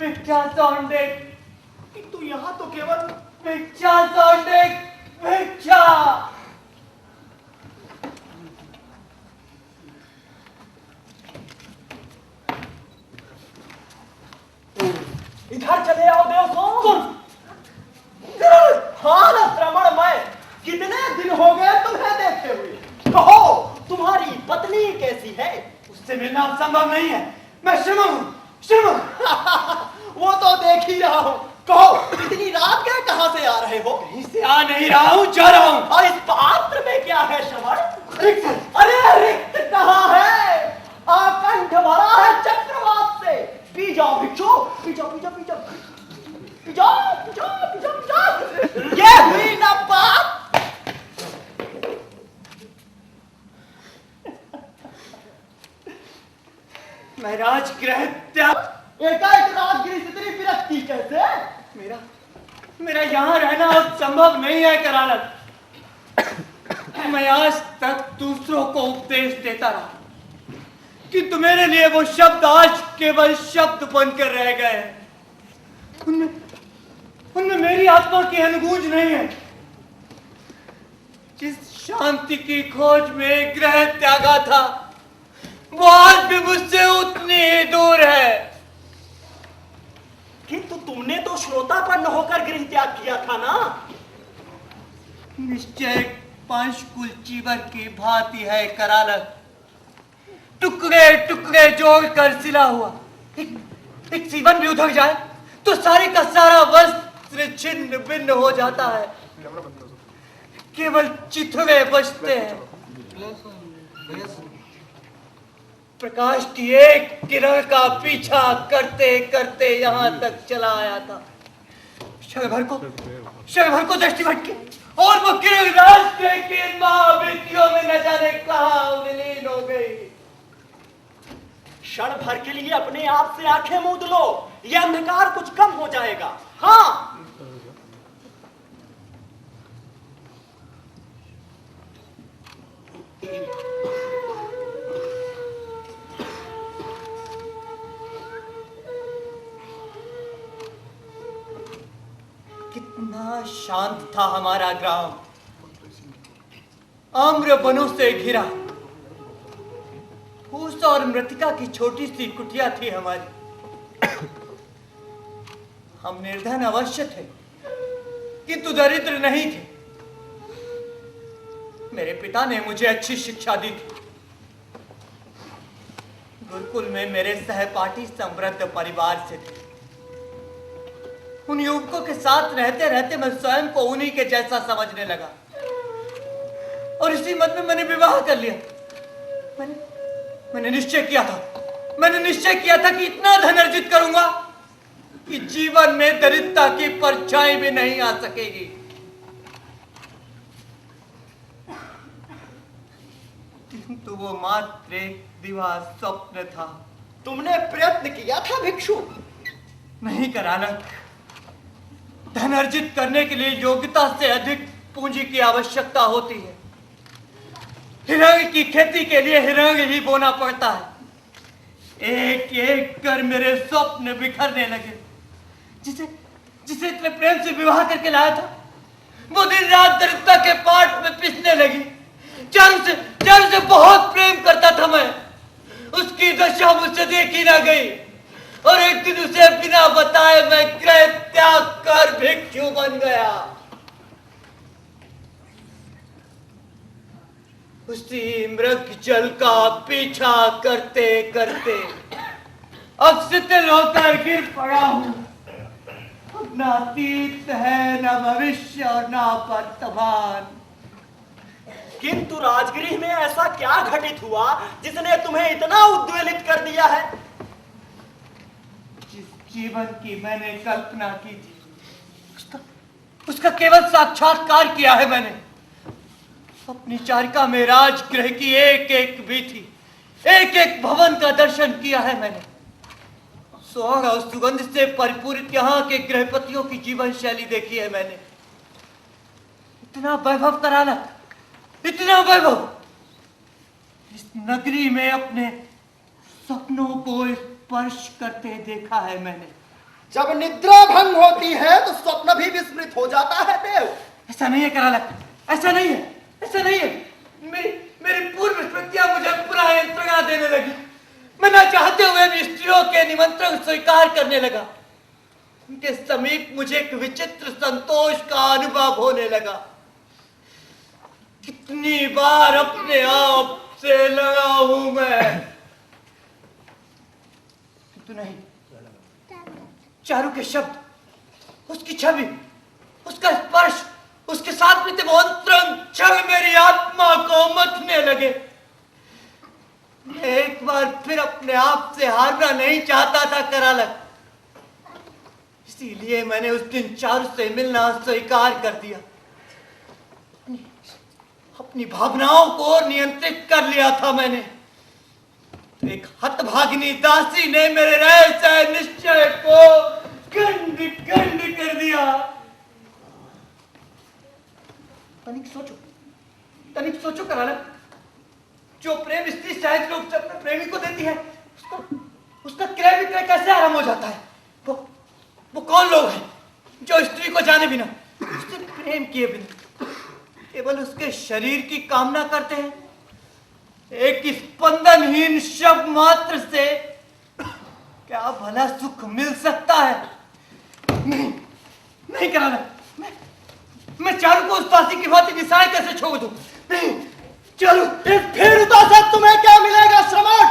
भिक्षा सौंडेक, किंतु यहाँ तो केवल भिक्षा सौंडेक, भिक्षा। इधर चले आओ देवसोम। हाल श्रवणमय, कितने दिन हो गए तुम्हें देखते हुए। कहो तुम्हारी पत्नी कैसी है? उससे मिलना संभव नहीं है। मैं श्रमण हूँ, श्रमण। वो तो देख ही रहा हूँ। कहो इतनी रात के कहाँ से आ रहे हो? कहीं से आ नहीं रहा हूँ, जा रहा हूँ। और इस पात्र में क्या है श्रवण? अरे रिक्त कहाँ है? आकंठ भरा है चक्रवात से। पी जाओ भिक्षु, पी जाओ, पी जाओ, पी जाओ, पी जाओ, पी जाओ, पी जाओ, पी जाओ। ये हुई ना बात। मैं राजगृह त्याग। एकाएक राजगिरी से तेरी विरक्ति कैसे? मेरा यहाँ रहना अब संभव नहीं है करालक। मैं आज तक दूसरों को उपदेश देता रहा, किंतु मेरे लिए वो शब्द आज केवल शब्द बनकर रह गए हैं। उनमें मेरी आत्मा की अनुगूंज नहीं है। जिस शांति की खोज में ग्रह त्यागा था, वो आज भी मुझसे उतनी ही दूर है। किंतु तुमने तो श्रोतापन्न होकर गृह त्याग किया था ना? निश्चय पंचकुल चीवर की भांति है करालक। टुकड़े टुकड़े जोड़कर सिला हुआ एक सीवन भी उधर जाए तो सारे का सारा वस्त्र छिन्न भिन्न हो जाता है। केवल चिथड़े बचते हैं। प्रकाश की एक किरण का पीछा करते करते यहाँ तक चला आया था। क्षण भर को दृष्टि भटकी और वो किरण राष्ट्र की महावृत्तियों में न जाने कहाँ विलीन हो गई। क्षण भर के लिए अपने आप से आंखें मूंद लो, यह अंधकार कुछ कम हो जाएगा। हाँ, कितना शांत था हमारा ग्राम। आम्र वनों से घिरा, फूस और मृतिका की छोटी सी कुटिया थी हमारी। हम निर्धन अवश्य थे, किंतु दरिद्र नहीं थे। मेरे पिता ने मुझे अच्छी शिक्षा दी थी। गुरुकुल में मेरे सहपाठी समृद्ध परिवार से थे। उन युवकों के साथ रहते रहते मैं स्वयं को उन्हीं के जैसा समझने लगा और इसी मत में मैंने विवाह कर लिया। मैंने निश्चय किया था कि इतना धन अर्जित करूंगा कि जीवन में दरिद्रता की परछाई भी नहीं आ सकेगी। किंतु वो मात्र एक दिवा स्वप्न था। तुमने प्रयत्न किया था भिक्षु? नहीं करालक। धन अर्जित करने के लिए योग्यता से अधिक पूंजी की आवश्यकता होती है। हिरंग की खेती के लिए हिरंग ही बोना पड़ता है। एक एक कर मेरे स्वप्न बिखरने लगे। जिसे इतने प्रेम से विवाह करके लाया था, वो दिन रात दरिद्रता के पाट में पिसने लगी। जान से बहुत प्रेम करता था मैं। उसकी दशा मुझसे देखी ना गई और एक दिन उसे बिना बताए मैं गृह त्याग कर भिक्षु बन गया। उसी मृग जल का पीछा करते करते अब शिथिल होकर गिर पड़ा हूं। न अतीत है, न भविष्य और न वर्तमान। किंतु राजगृह में ऐसा क्या घटित हुआ जिसने तुम्हें इतना उद्वेलित कर दिया है? जिस जीवन की मैंने कल्पना की थी, उसका केवल साक्षात्कार किया है मैंने। अपनी चारिका में राजगृह की एक एक वीथी, एक एक भवन का दर्शन किया है मैंने। सुहाग और सुगंध से परिपूरित यहाँ के गृहपतियों की जीवन शैली देखी है मैंने। इतना वैभव कराना, इतना वैभव इस नगरी में अपने सपनों को स्पर्श करते देखा है मैंने। जब निद्रा भंग होती है तो स्वप्न भी विस्मृत हो जाता है देव। ऐसा नहीं है करालक, ऐसा नहीं है, ऐसा नहीं है। मेरी पूर्व स्मृतियां मुझे पुनः यंत्रणा देने लगी। मैं न चाहते हुए भी स्त्रियों के निमंत्रण स्वीकार करने लगा। उनके समीप मुझे एक विचित्र संतोष का अनुभव होने लगा। कितनी बार अपने आप से लगा हूं मैं, किंतु नहीं। चारू के शब्द, उसकी छवि, उसका स्पर्श, उसके साथ में अंतरंग छल मेरी आत्मा को मथने लगे। मैं एक बार फिर अपने आप से हारना नहीं चाहता था करालक, इसीलिए मैंने उस दिन चारू से मिलना स्वीकार कर दिया। अपनी भावनाओं को नियंत्रित कर लिया था मैंने। तो एक हतभागिनी दासी ने मेरे रहस्य निश्चय को खंड खंड कर दिया। तनिक सोचो करालक, जो प्रेम स्त्री सहज रूप से अपने प्रेमी को देती है, उसका क्रय विक्रय कैसे आराम हो जाता है? वो कौन लोग हैं जो स्त्री को जाने बिना, उससे प्रेम किए बिना केवल उसके शरीर की कामना करते हैं? एक स्पंदनहीन शब्द मात्र से क्या भला सुख मिल सकता है? नहीं करालक, मैं चारू को उस दासी की भांति निशाए कैसे छोड़ दूं? नहीं, चारू, इस भीरुता से तुम्हें क्या मिलेगा श्रमण?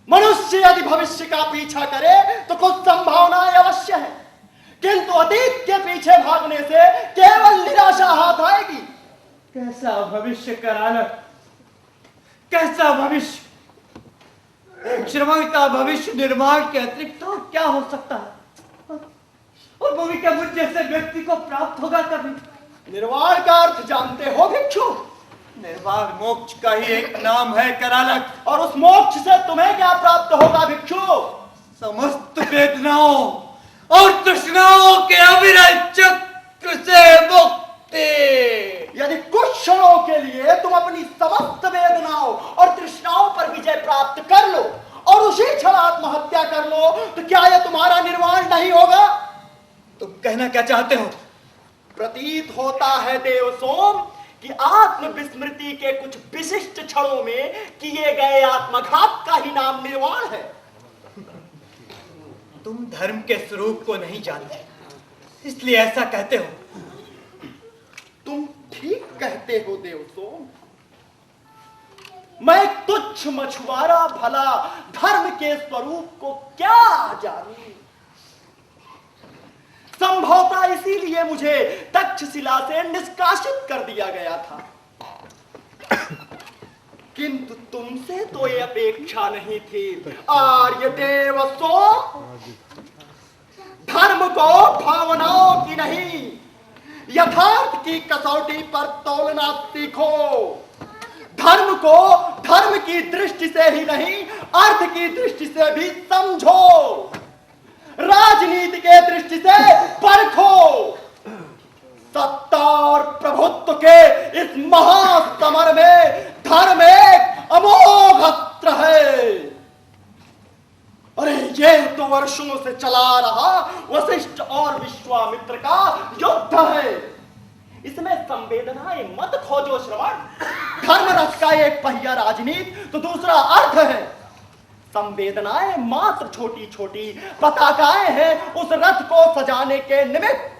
मनुष्य यदि भविष्य का पीछा करे तो कुछ संभावनाएं अवश्य है, किंतु अतीत के पीछे भागने से केवल निराशा हाथ आएगी। कैसा भविष्य करालक, कैसा भविष्य? श्रमण का भविष्य निर्माण के अतिरिक्त तो क्या हो सकता है? और वो भी क्या मुझ जैसे व्यक्ति को प्राप्त होगा कभी? निर्वाण का अर्थ जानते हो भिक्षु? निर्वाण मोक्ष का ही एक नाम है करालक। और उस मोक्ष से तुम्हें क्या प्राप्त होगा भिक्षु? समस्त वेदनाओं और तृष्णाओं के अविरल चक्र से मुक्ति। यदि कुछ क्षणों के लिए तुम अपनी समस्त वेदनाओं और तृष्णाओं पर विजय प्राप्त कर लो और उसी क्षण आत्महत्या कर लो, तो क्या यह तुम्हारा निर्वाण नहीं होगा? तुम कहना क्या चाहते हो? प्रतीत होता है देव सोम कि आत्म विस्मृति के कुछ विशिष्ट क्षणों में किए गए आत्मघात का ही नाम निर्वाण है। तुम धर्म के स्वरूप को नहीं जानते, इसलिए ऐसा कहते हो। तुम ठीक कहते हो देव सोम। मैं तुच्छ मछुआरा भला धर्म के स्वरूप को क्या जानूं? संभवतः इसीलिए मुझे तक्षशिला से निष्कासित कर दिया गया था, किंतु तुमसे तो ये अपेक्षा नहीं थी आर्यदेव सोम। धर्म को भावनाओं की नहीं, यथार्थ की कसौटी पर तोलना सीखो। धर्म को धर्म की दृष्टि से ही नहीं, अर्थ की दृष्टि से भी समझो। राजनीति के दृष्टि से परखो। सत्ता और प्रभुत्व के इस महासमर में धर्म एक अमोघ अस्त्र है। अरे ये तो वर्षों से चला रहा वशिष्ठ और विश्वामित्र का युद्ध है। इसमें संवेदनाएं मत खोजो श्रवण। धर्म रथ का एक पहिया राजनीति तो दूसरा अर्थ है। संवेदनाएं मात्र छोटी छोटी पताकाएं हैं उस रथ को सजाने के निमित्त।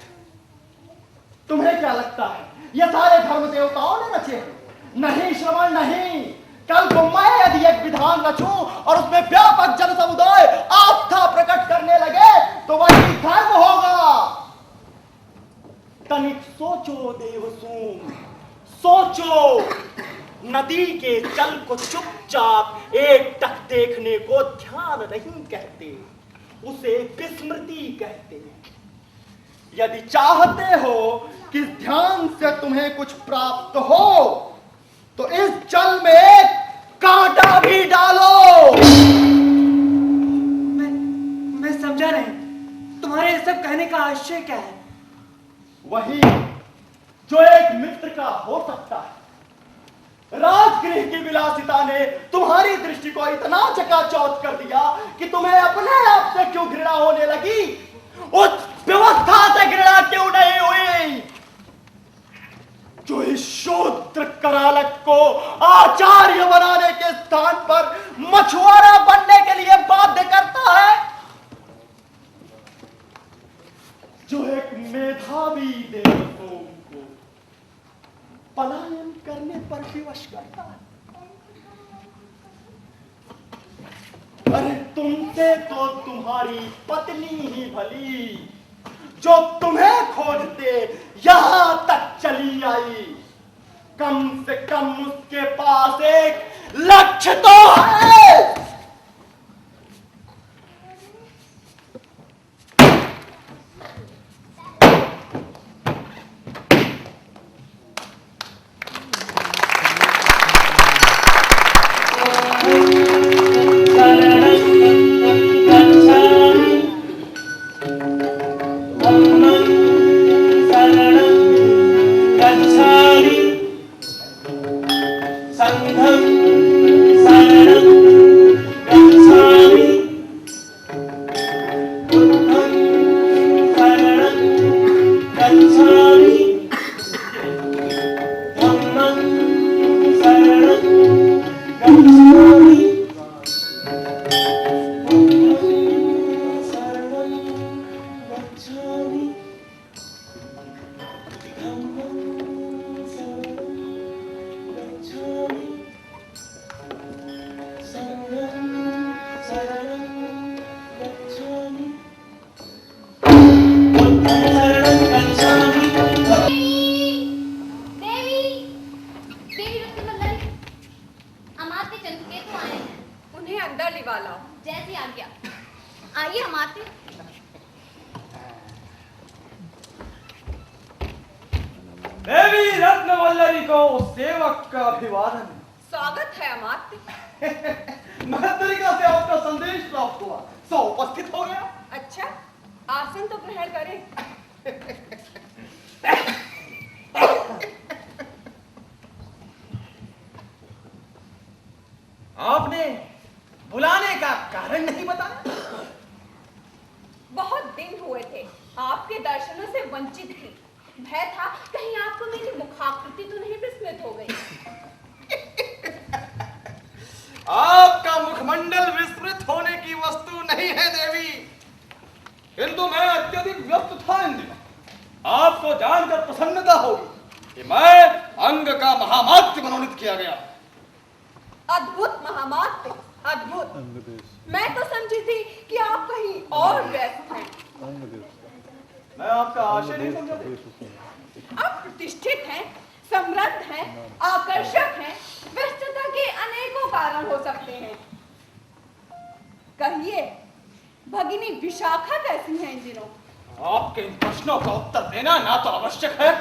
तुम्हें क्या लगता है ये सारे धर्म देवताओं ने रचे हैं? नहीं श्रवण, नहीं। कल को मैं यदि एक विधान रचूं और उसमें व्यापक जन समुदाय आस्था प्रकट करने लगे तो वही धर्म होगा। तनिक सोचो देवसूम, सोचो। नदी के जल को चुपचाप एक टक देखने को ध्यान नहीं कहते, उसे विस्मृति कहते हैं। यदि चाहते हो कि ध्यान से तुम्हें कुछ प्राप्त हो तो इस जल में कांटा भी डालो। मैं समझा नहीं, तुम्हारे ये सब कहने का आशय क्या है? वही जो एक मित्र का हो सकता है। राजगृह की विलासिता ने तुम्हारी दृष्टि को इतना चकाचौंध कर दिया कि तुम्हें अपने आप से क्यों घृणा होने लगी? उस व्यवस्था से घृणा क्यों नहीं हुई जो इस शूद्र करालक को आचार्य बनाने के स्थान पर मछुआरा बनने के लिए बाध्य करता है, जो एक मेधावी देवतों को पलायन करने पर विवश करता है? अरे तुमसे तो तुम्हारी पत्नी ही भली, जो तुम्हें खोजते यहां तक चली आई। कम से कम उसके पास एक लक्ष्य तो है। देवी रत्नवल्लरी को सेवक का अभिवादन। स्वागत है अमात्य। महतरिका से आपका संदेश प्राप्त हुआ, सो उपस्थित हो गया। अच्छा, आसन तो ग्रहण करें। आपने बुलाने का कारण नहीं बताया? बहुत दिन हुए थे, आपके दर्शनों से वंचित थी। भय था कहीं आपको मेरी मुखाकृति तो नहीं विस्मृत हो गई। आपका मुखमंडल विस्तृत होने की वस्तु नहीं है देवी, किंतु मैं अत्यधिक व्यस्त था इन दिनों। आपको जानकर प्रसन्नता होगी कि मैं अंग का महामात्य मनोनीत किया गया। अद्भुत महामात्य, अद्भुत। मैं तो समझी थी कि आप कहीं और व्यस्त हैं। मैं आपका आशय नहीं समझा। आप प्रतिष्ठित हैं, समृद्ध हैं, आकर्षक हैं। व्यस्तता के अनेकों कारण हो सकते हैं। कहिए, भगिनी विशाखा कैसी है इन दिनों? आपके इन प्रश्नों का उत्तर देना ना तो आवश्यक है,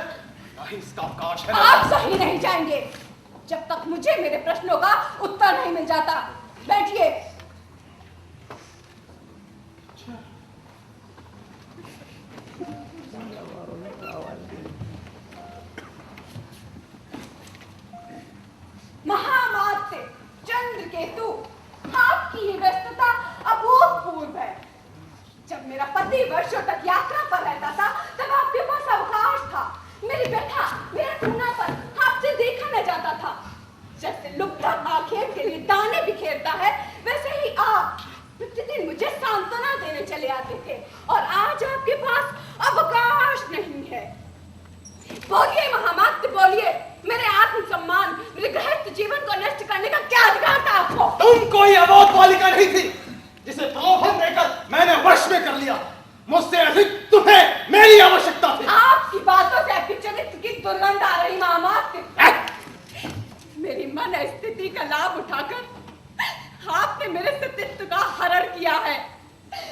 ना ही इसका अवकाश है। आप सही नहीं जाएंगे जब तक मुझे मेरे प्रश्नों का उत्तर नहीं मिल जाता। बैठिए। महामात्य चंद्रकेतु, आपकी ये व्यस्तता अभूतपूर्व है। जब मेरा पति वर्षों तक यात्रा पर रहता था, तब आपके पास अवकाश था। मेरी व्यथा, मेरा टूनापन आपसे देखा न जाता था। जैसे लुब्धक आखेर के लिए दाने बिखेरता है, वैसे ही आप प्रतिदिन मुझे सांत्वना देने चले आते थे। और आज आपके पास अवकाश नहीं है। बोलिए महामात्य, बोलिए। मेरे आत्मसम्मान, मेरे गृहस्थ जीवन को नष्ट करने का क्या अधिकार था आपको? तुम कोई अबोध बालिका नहीं थी जिसे प्रलोभन देकर मैंने वश में कर लिया। मुझसे अधिक तुम्हें मेरी आवश्यकता थी। आपकी बातों से आपके चरित्र की दुर्गंध आ रही महामात्य। मेरी मन स्थिति का लाभ उठाकर आपने मेरे सतीत्व का हरण किया है,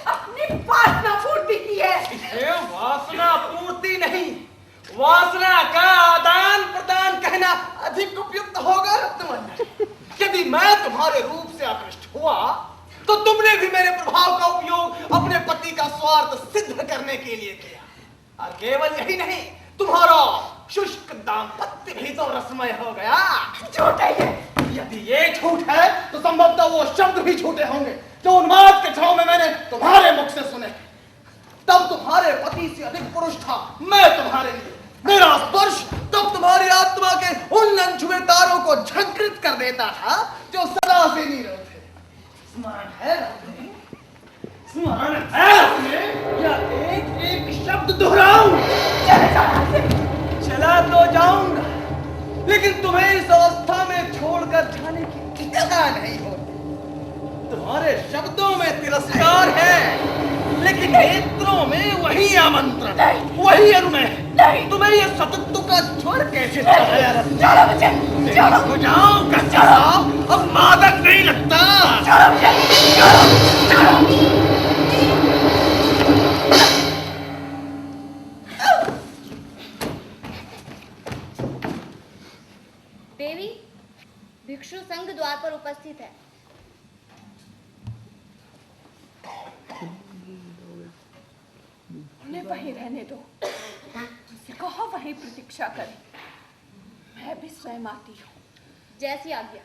अपनी वासना पूर्ति की है। ये वासना पूर्ति नहीं, वासना का आदान प्रदान कहना अधिक उपयुक्त होगा रत्नवल्लरी। यदि मैं तुम्हारे रूप से आकृष्ट हुआ, तो तुमने भी मेरे प्रभाव का उपयोग अपने पति का स्वार्थ सिद्ध करने के लिए किया। और केवल यही नहीं, तुम्हारा शुष्क दाम्पत्य भी तो रस्मय हो गया। झूठ है ये। यदि ये झूठ है तो संभवतः वो शब्द भी झूठे होंगे जो उन्माद के छाव में मैंने तुम्हारे मुख से सुने। तब तुम्हारे पति से अधिक पुरुष था मैं तुम्हारे लिए। मेरा स्पर्श तब तुम्हारी आत्मा के उन अनछुए तारों को झंकृत कर देता था जो सदा से नीरव थे। स्मरण है ना तुम्हें? स्मरण है तुम्हें? या एक एक शब्द दोहराऊं? चला तो जाऊंगा, लेकिन तुम्हें इस अवस्था में छोड़कर जाने की जगह नहीं होती। तुम्हारे शब्दों में तिरस्कार है, लेकिन नेत्रों में वही आमंत्रण, वही अनुनय। तुम्हें ये सतत्व का स्वर कैसे हो जाओ कच्चा, अब मादक नहीं लगता। देवी, भिक्षु संघ द्वार पर उपस्थित है। उन्हें वहीं रहने दो, उनसे कहो वहीं प्रतीक्षा करें। मैं भी स्वयं आती हूँ। जैसी आज्ञा।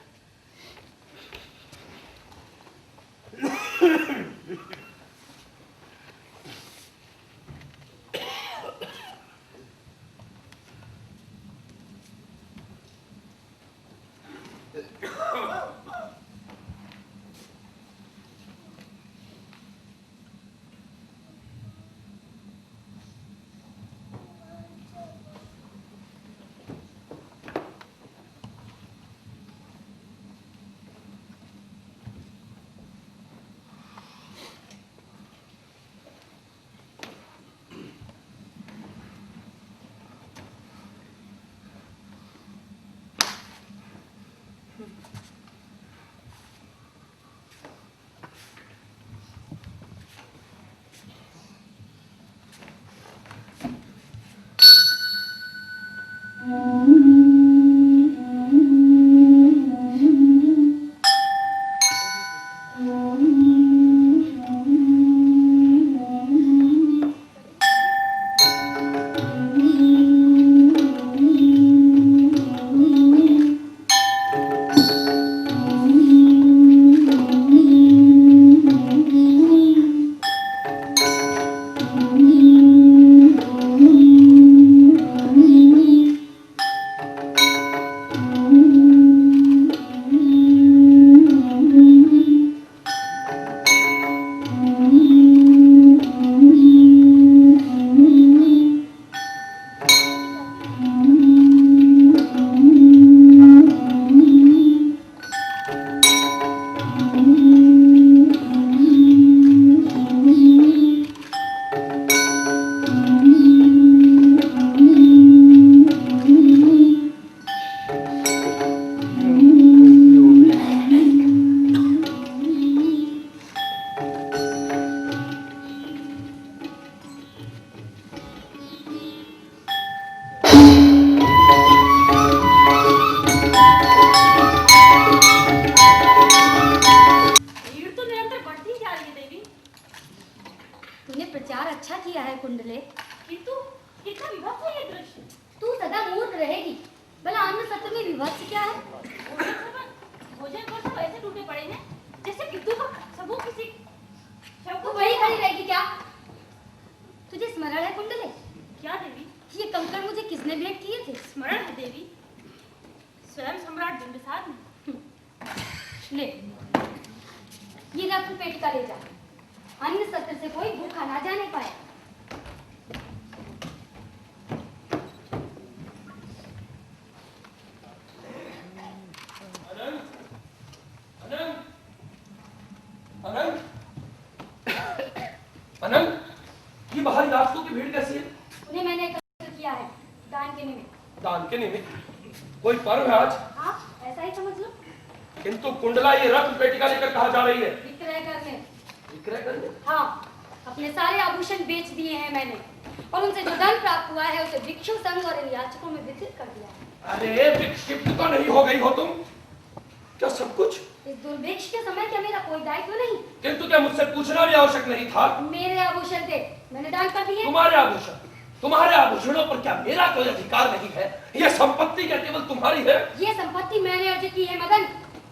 तुम्हारे आभूषणों पर क्या मेरा कोई अधिकार नहीं है? यह संपत्ति क्या केवल तुम्हारी है? ये संपत्ति मैंने अर्जित की है मदन,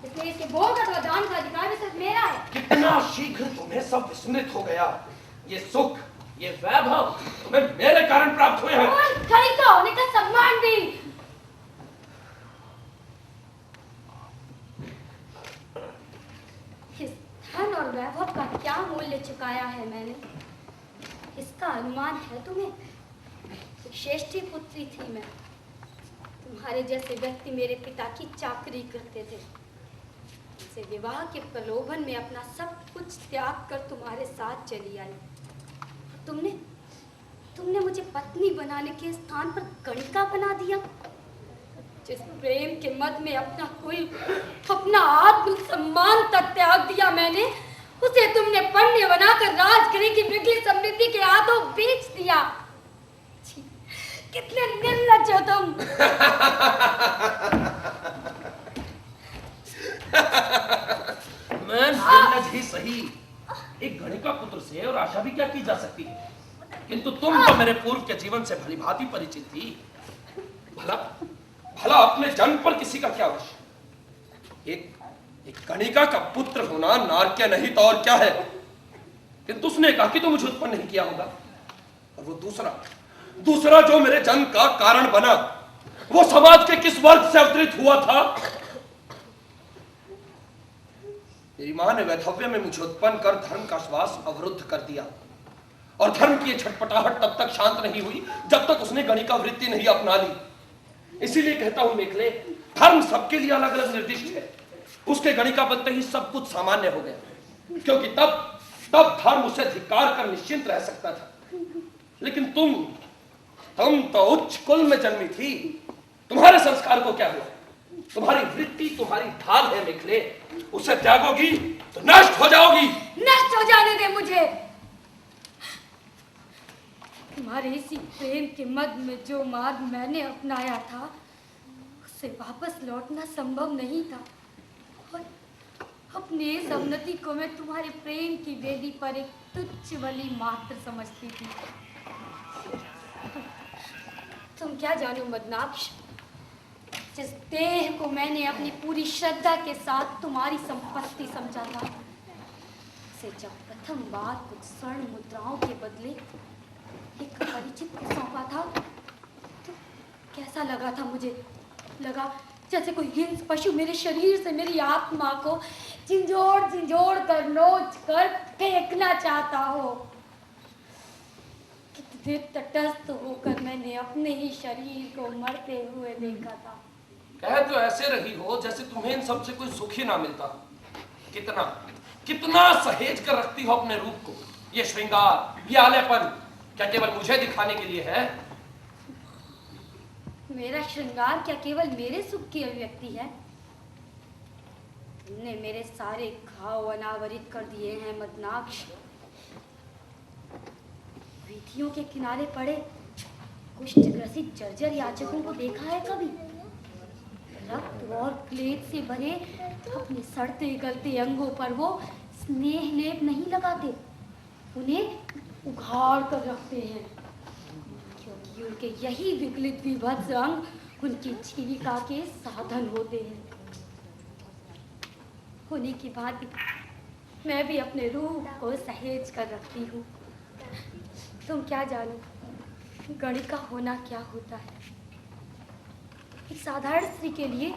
इसलिए इसके भोग अथवा दान का अधिकार भी सिर्फ मेरा है। कितना शीघ्र तुम्हें सब विस्मृत हो गया। ये सुख, ये वैभव तुम्हें मेरे कारण प्राप्त हुए हैं। और खरीदा होने का सम्मान भी। इस धन और वैभव का क्या मूल्य चुकाया है मैंने, इसका अनुमान है तुम्हें? श्रेष्ठी पुत्री थी मैं, तुम्हारे जैसे व्यक्ति मेरे पिता की चाकरी करते थे। से विवाह के प्रलोभन में अपना सब कुछ त्याग कर तुम्हारे साथ चली आई। तुमने मुझे पत्नी बनाने के स्थान पर गणिका बना दिया। जिस प्रेम के मद में अपना आत्म सम्मान तक त्याग दिया मैंने, उसे तुमने पण्य बनाकर राजगिरी की बिगली समृद्धि के हाथों बेच दिया। कितने निर्लज्ज हो तुम। मैं निर्लज्ज ही सही, एक गणिका पुत्र से और आशा भी क्या की जा सकती है? किंतु तुम तो मेरे पूर्व के जीवन से भली भांति परिचित थी। भला अपने जन्म पर किसी का क्या वश? एक गणिका का पुत्र होना नारक्य नहीं तो और क्या है? किंतु उसने कहा कि तो मुझे उत्पन्न नहीं किया होगा। और वो दूसरा जो मेरे जन्म का कारण बना, वो समाज के किस वर्ग से अवतरित हुआ था? मेरी मां ने वैधव्य में मुझे उत्पन्न कर धर्म का श्वास अवरुद्ध कर दिया, और धर्म की छटपटाहट तब तक शांत नहीं हुई जब तक उसने गणिका वृत्ति नहीं अपना ली। इसीलिए कहता हूं मेखले, धर्म सबके लिए अलग अलग निर्दिष्ट है। उसके गणिका बनते ही सब कुछ सामान्य हो गया, क्योंकि तब धर्म उसे धिक्कार कर निश्चिंत रह सकता था। लेकिन तुम तो उच्च कुल में जन्मी थी। तुम्हारे संस्कार को क्या हुआ? तुम्हारी वृत्ति तुम्हारी ढाल है मेखले, उसे त्यागोगी तो नष्ट हो जाओगी। नष्ट हो जाने दे मुझे। तुम्हारे इसी प्रेम के मद में जो मार्ग मैंने अपनाया था, उससे वापस लौटना संभव नहीं था। और अपने इस अवनति को मैं तुम्हारे प्रेम की वेदी पर एक तुच्छ बलि मात्र समझती थी। तुम क्या जानो मदनाक्ष, जिस देह को मैंने अपनी पूरी श्रद्धा के साथ तुम्हारी संपत्ति समझा था, उसे जब प्रथम बार कुछ स्वर्ण मुद्राओं के बदले एक परिचित को सौंपा था, तो कैसा लगा था मुझे? लगा जैसे कोई हिंस पशु मेरे शरीर से मेरी आत्मा को झिंझोड़ कर नोच कर फेंकना चाहता हो। कितने तटस्थ होकर मैंने अपने ही शरीर को मरते हुए देखा था। कह तो ऐसे रही हो जैसे तुम्हें इन सबसे कोई सुख ही ना मिलता। कितना सहेज कर रखती हो अपने रूप को। ये श्रृंगार, ये आलेपन क्या केवल मुझे दिखाने के लिए है? मेरा श्रृंगार क्या केवल मेरे सुख की अभिव्यक्ति है? तुमने मेरे सारे घाव अनावरित कर दिए हैं मदनाक्ष। वीथियों के किनारे पड़े कुष्ठ ग्रसित जर्जर याचकों को देखा है कभी? रक्त और क्लेद से भरे अपने सड़ते गलते अंगों पर वो स्नेह लेप नहीं लगाते, उन्हें उघाड़ कर रखते हैं, क्योंकि उनके यही विगलित विभत्स अंग उनकी जीविका के साधन होते हैं। होने की बात मैं भी अपने रूप को सहेज कर रखती हूँ। तुम क्या जानो गणिका होना क्या होता है? एक साधारण स्त्री के लिए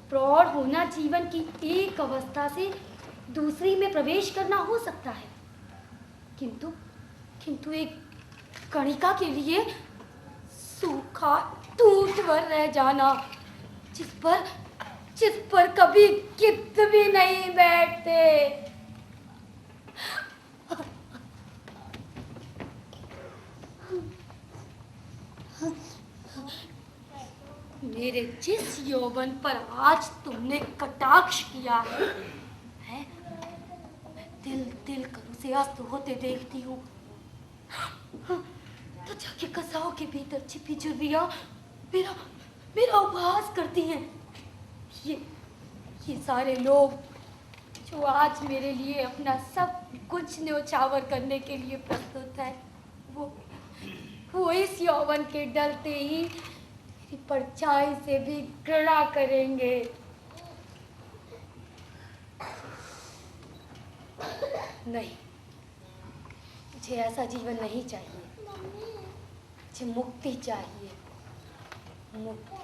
प्रौढ़ होना जीवन की एक अवस्था से दूसरी में प्रवेश करना हो सकता है, किंतु एक गणिका के लिए सूखा टूट भर रह जाना, जिस पर कभी गिद्ध भी नहीं बैठते। मेरे जिस यौवन पर आज तुमने कटाक्ष किया है, मैं दिल कर उसे अस्त होते देखती हूँ। तो जाके कसाओं के भीतर छिपी झुर्रियां मेरा उपहास करती हैं। ये सारे लोग जो आज मेरे लिए अपना सब कुछ न्योछावर करने के लिए प्रस्तुत है, वो इस यौवन के डरते ही मेरी परछाई से भी घृणा करेंगे। नहीं, मुझे ऐसा जीवन नहीं चाहिए। मुझे मुक्ति चाहिए, मुक्ति।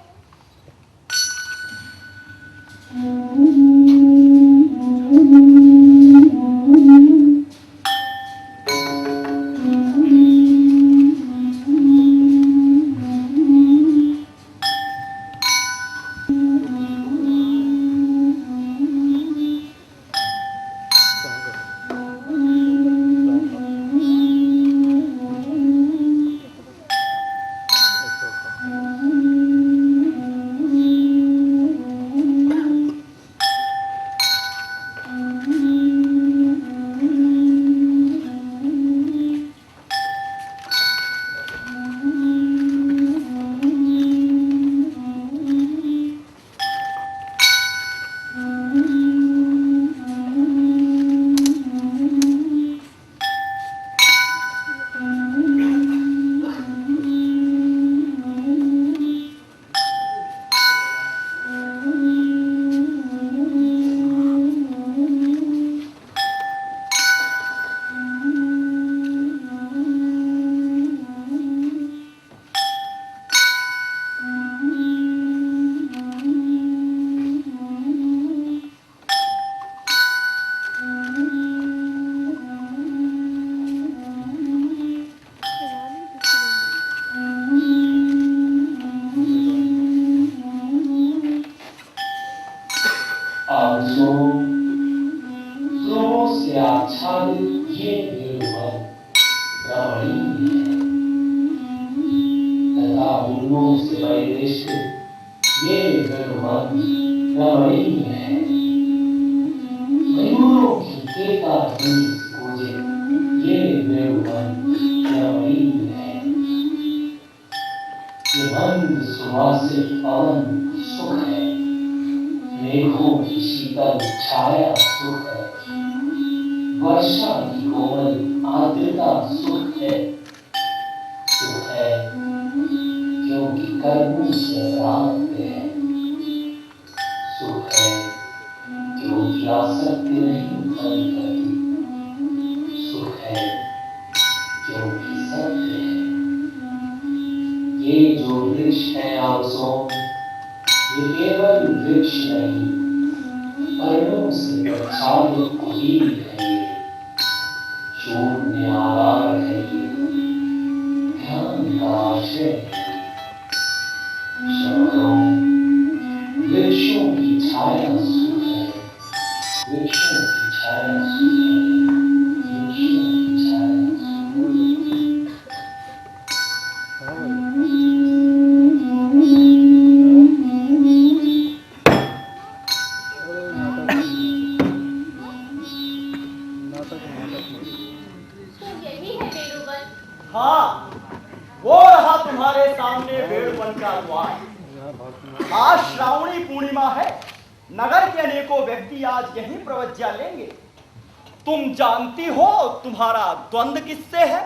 द्वंद किससे है?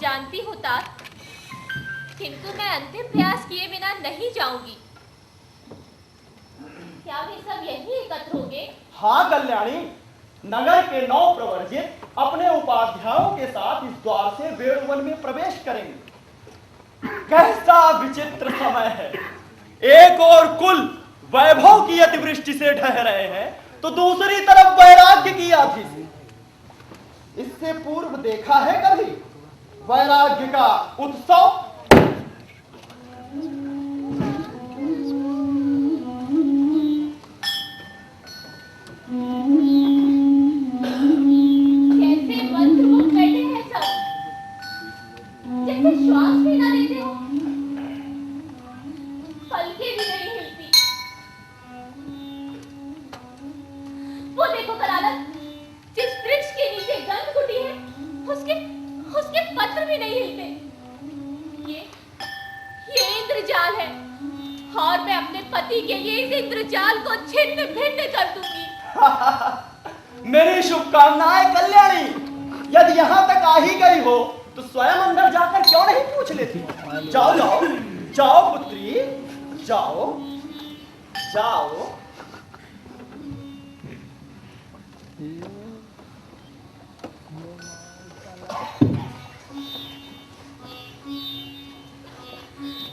जानती हूँ तात, किंतु मैं अंतिम प्रयास किए बिना नहीं जाऊंगी। क्या वे सब यही एकत्र होंगे? हाँ कल्याणी, नगर के 9 प्रवर्जित अपने उपाध्यायों के साथ इस द्वार से वेणुवन में प्रवेश करेंगे। कैसा विचित्र समय है। एक और कुल वैभव की अतिवृष्टि से ढह रहे हैं, तो दूसरी तरफ वैराग्य की आधी से। इससे पूर्व देखा है कभी वैराग्य का उत्सव? कैसे मंत्रमुग्ध बैठे हैं सब, जैसे श्वास भी ना लेते हो, पलकें भी नहीं हिलती। वो देखो करालत, जिस वृक्ष के नीचे गंध घुटी है, उसके पत्र भी नहीं हिलते। ये इंद्रजाल है, और मैं अपने पति के लिए इस इंद्रजाल को छिन्न भिन्न कर दूंगी। मेरी शुभकामनाएं कल्याणी। यदि यहाँ तक आ ही गई हो तो स्वयं अंदर जाकर क्यों नहीं पूछ लेती? जाओ जाओ जाओ पुत्री, जाओ जाओ।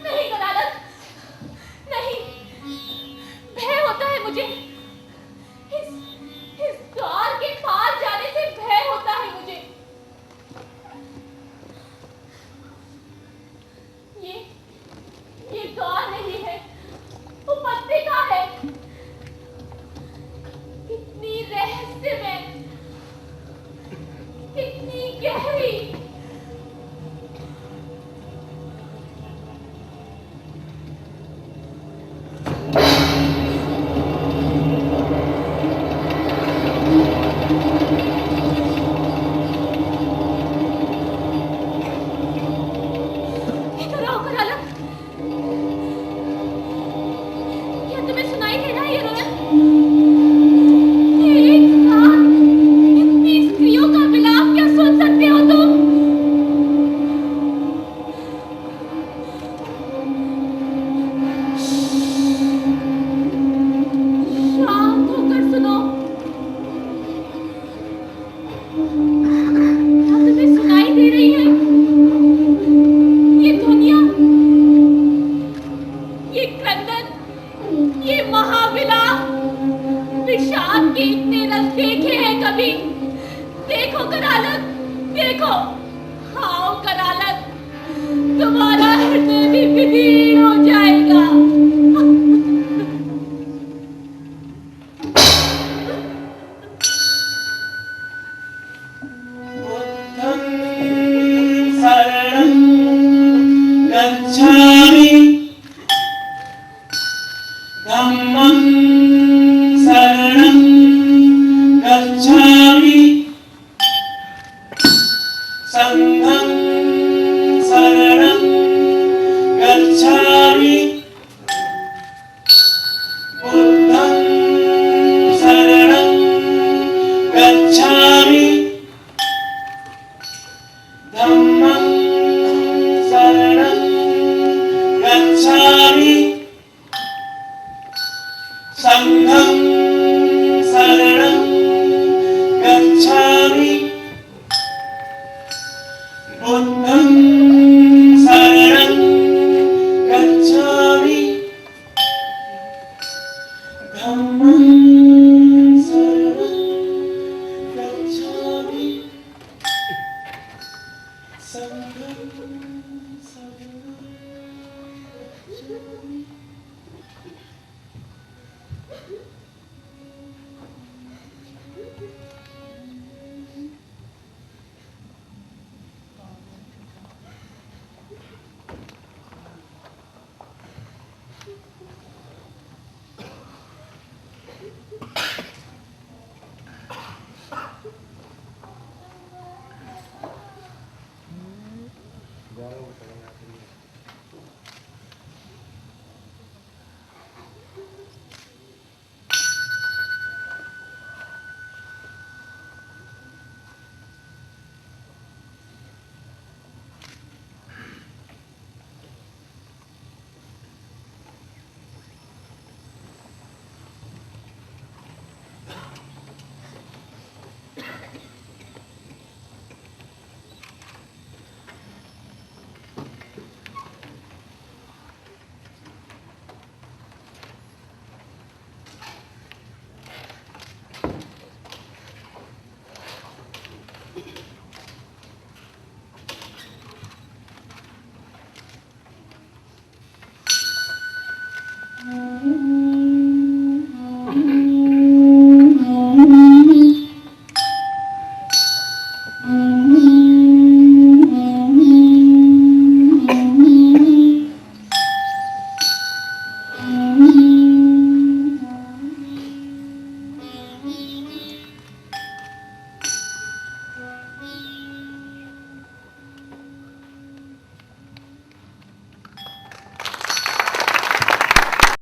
नहीं गदालत, नहीं, भय होता है मुझे। इस द्वार के पार जाने से भय होता है मुझे। ये द्वार नहीं है, उपत्यका है। कितनी रहस्यमय, कितनी गहरी।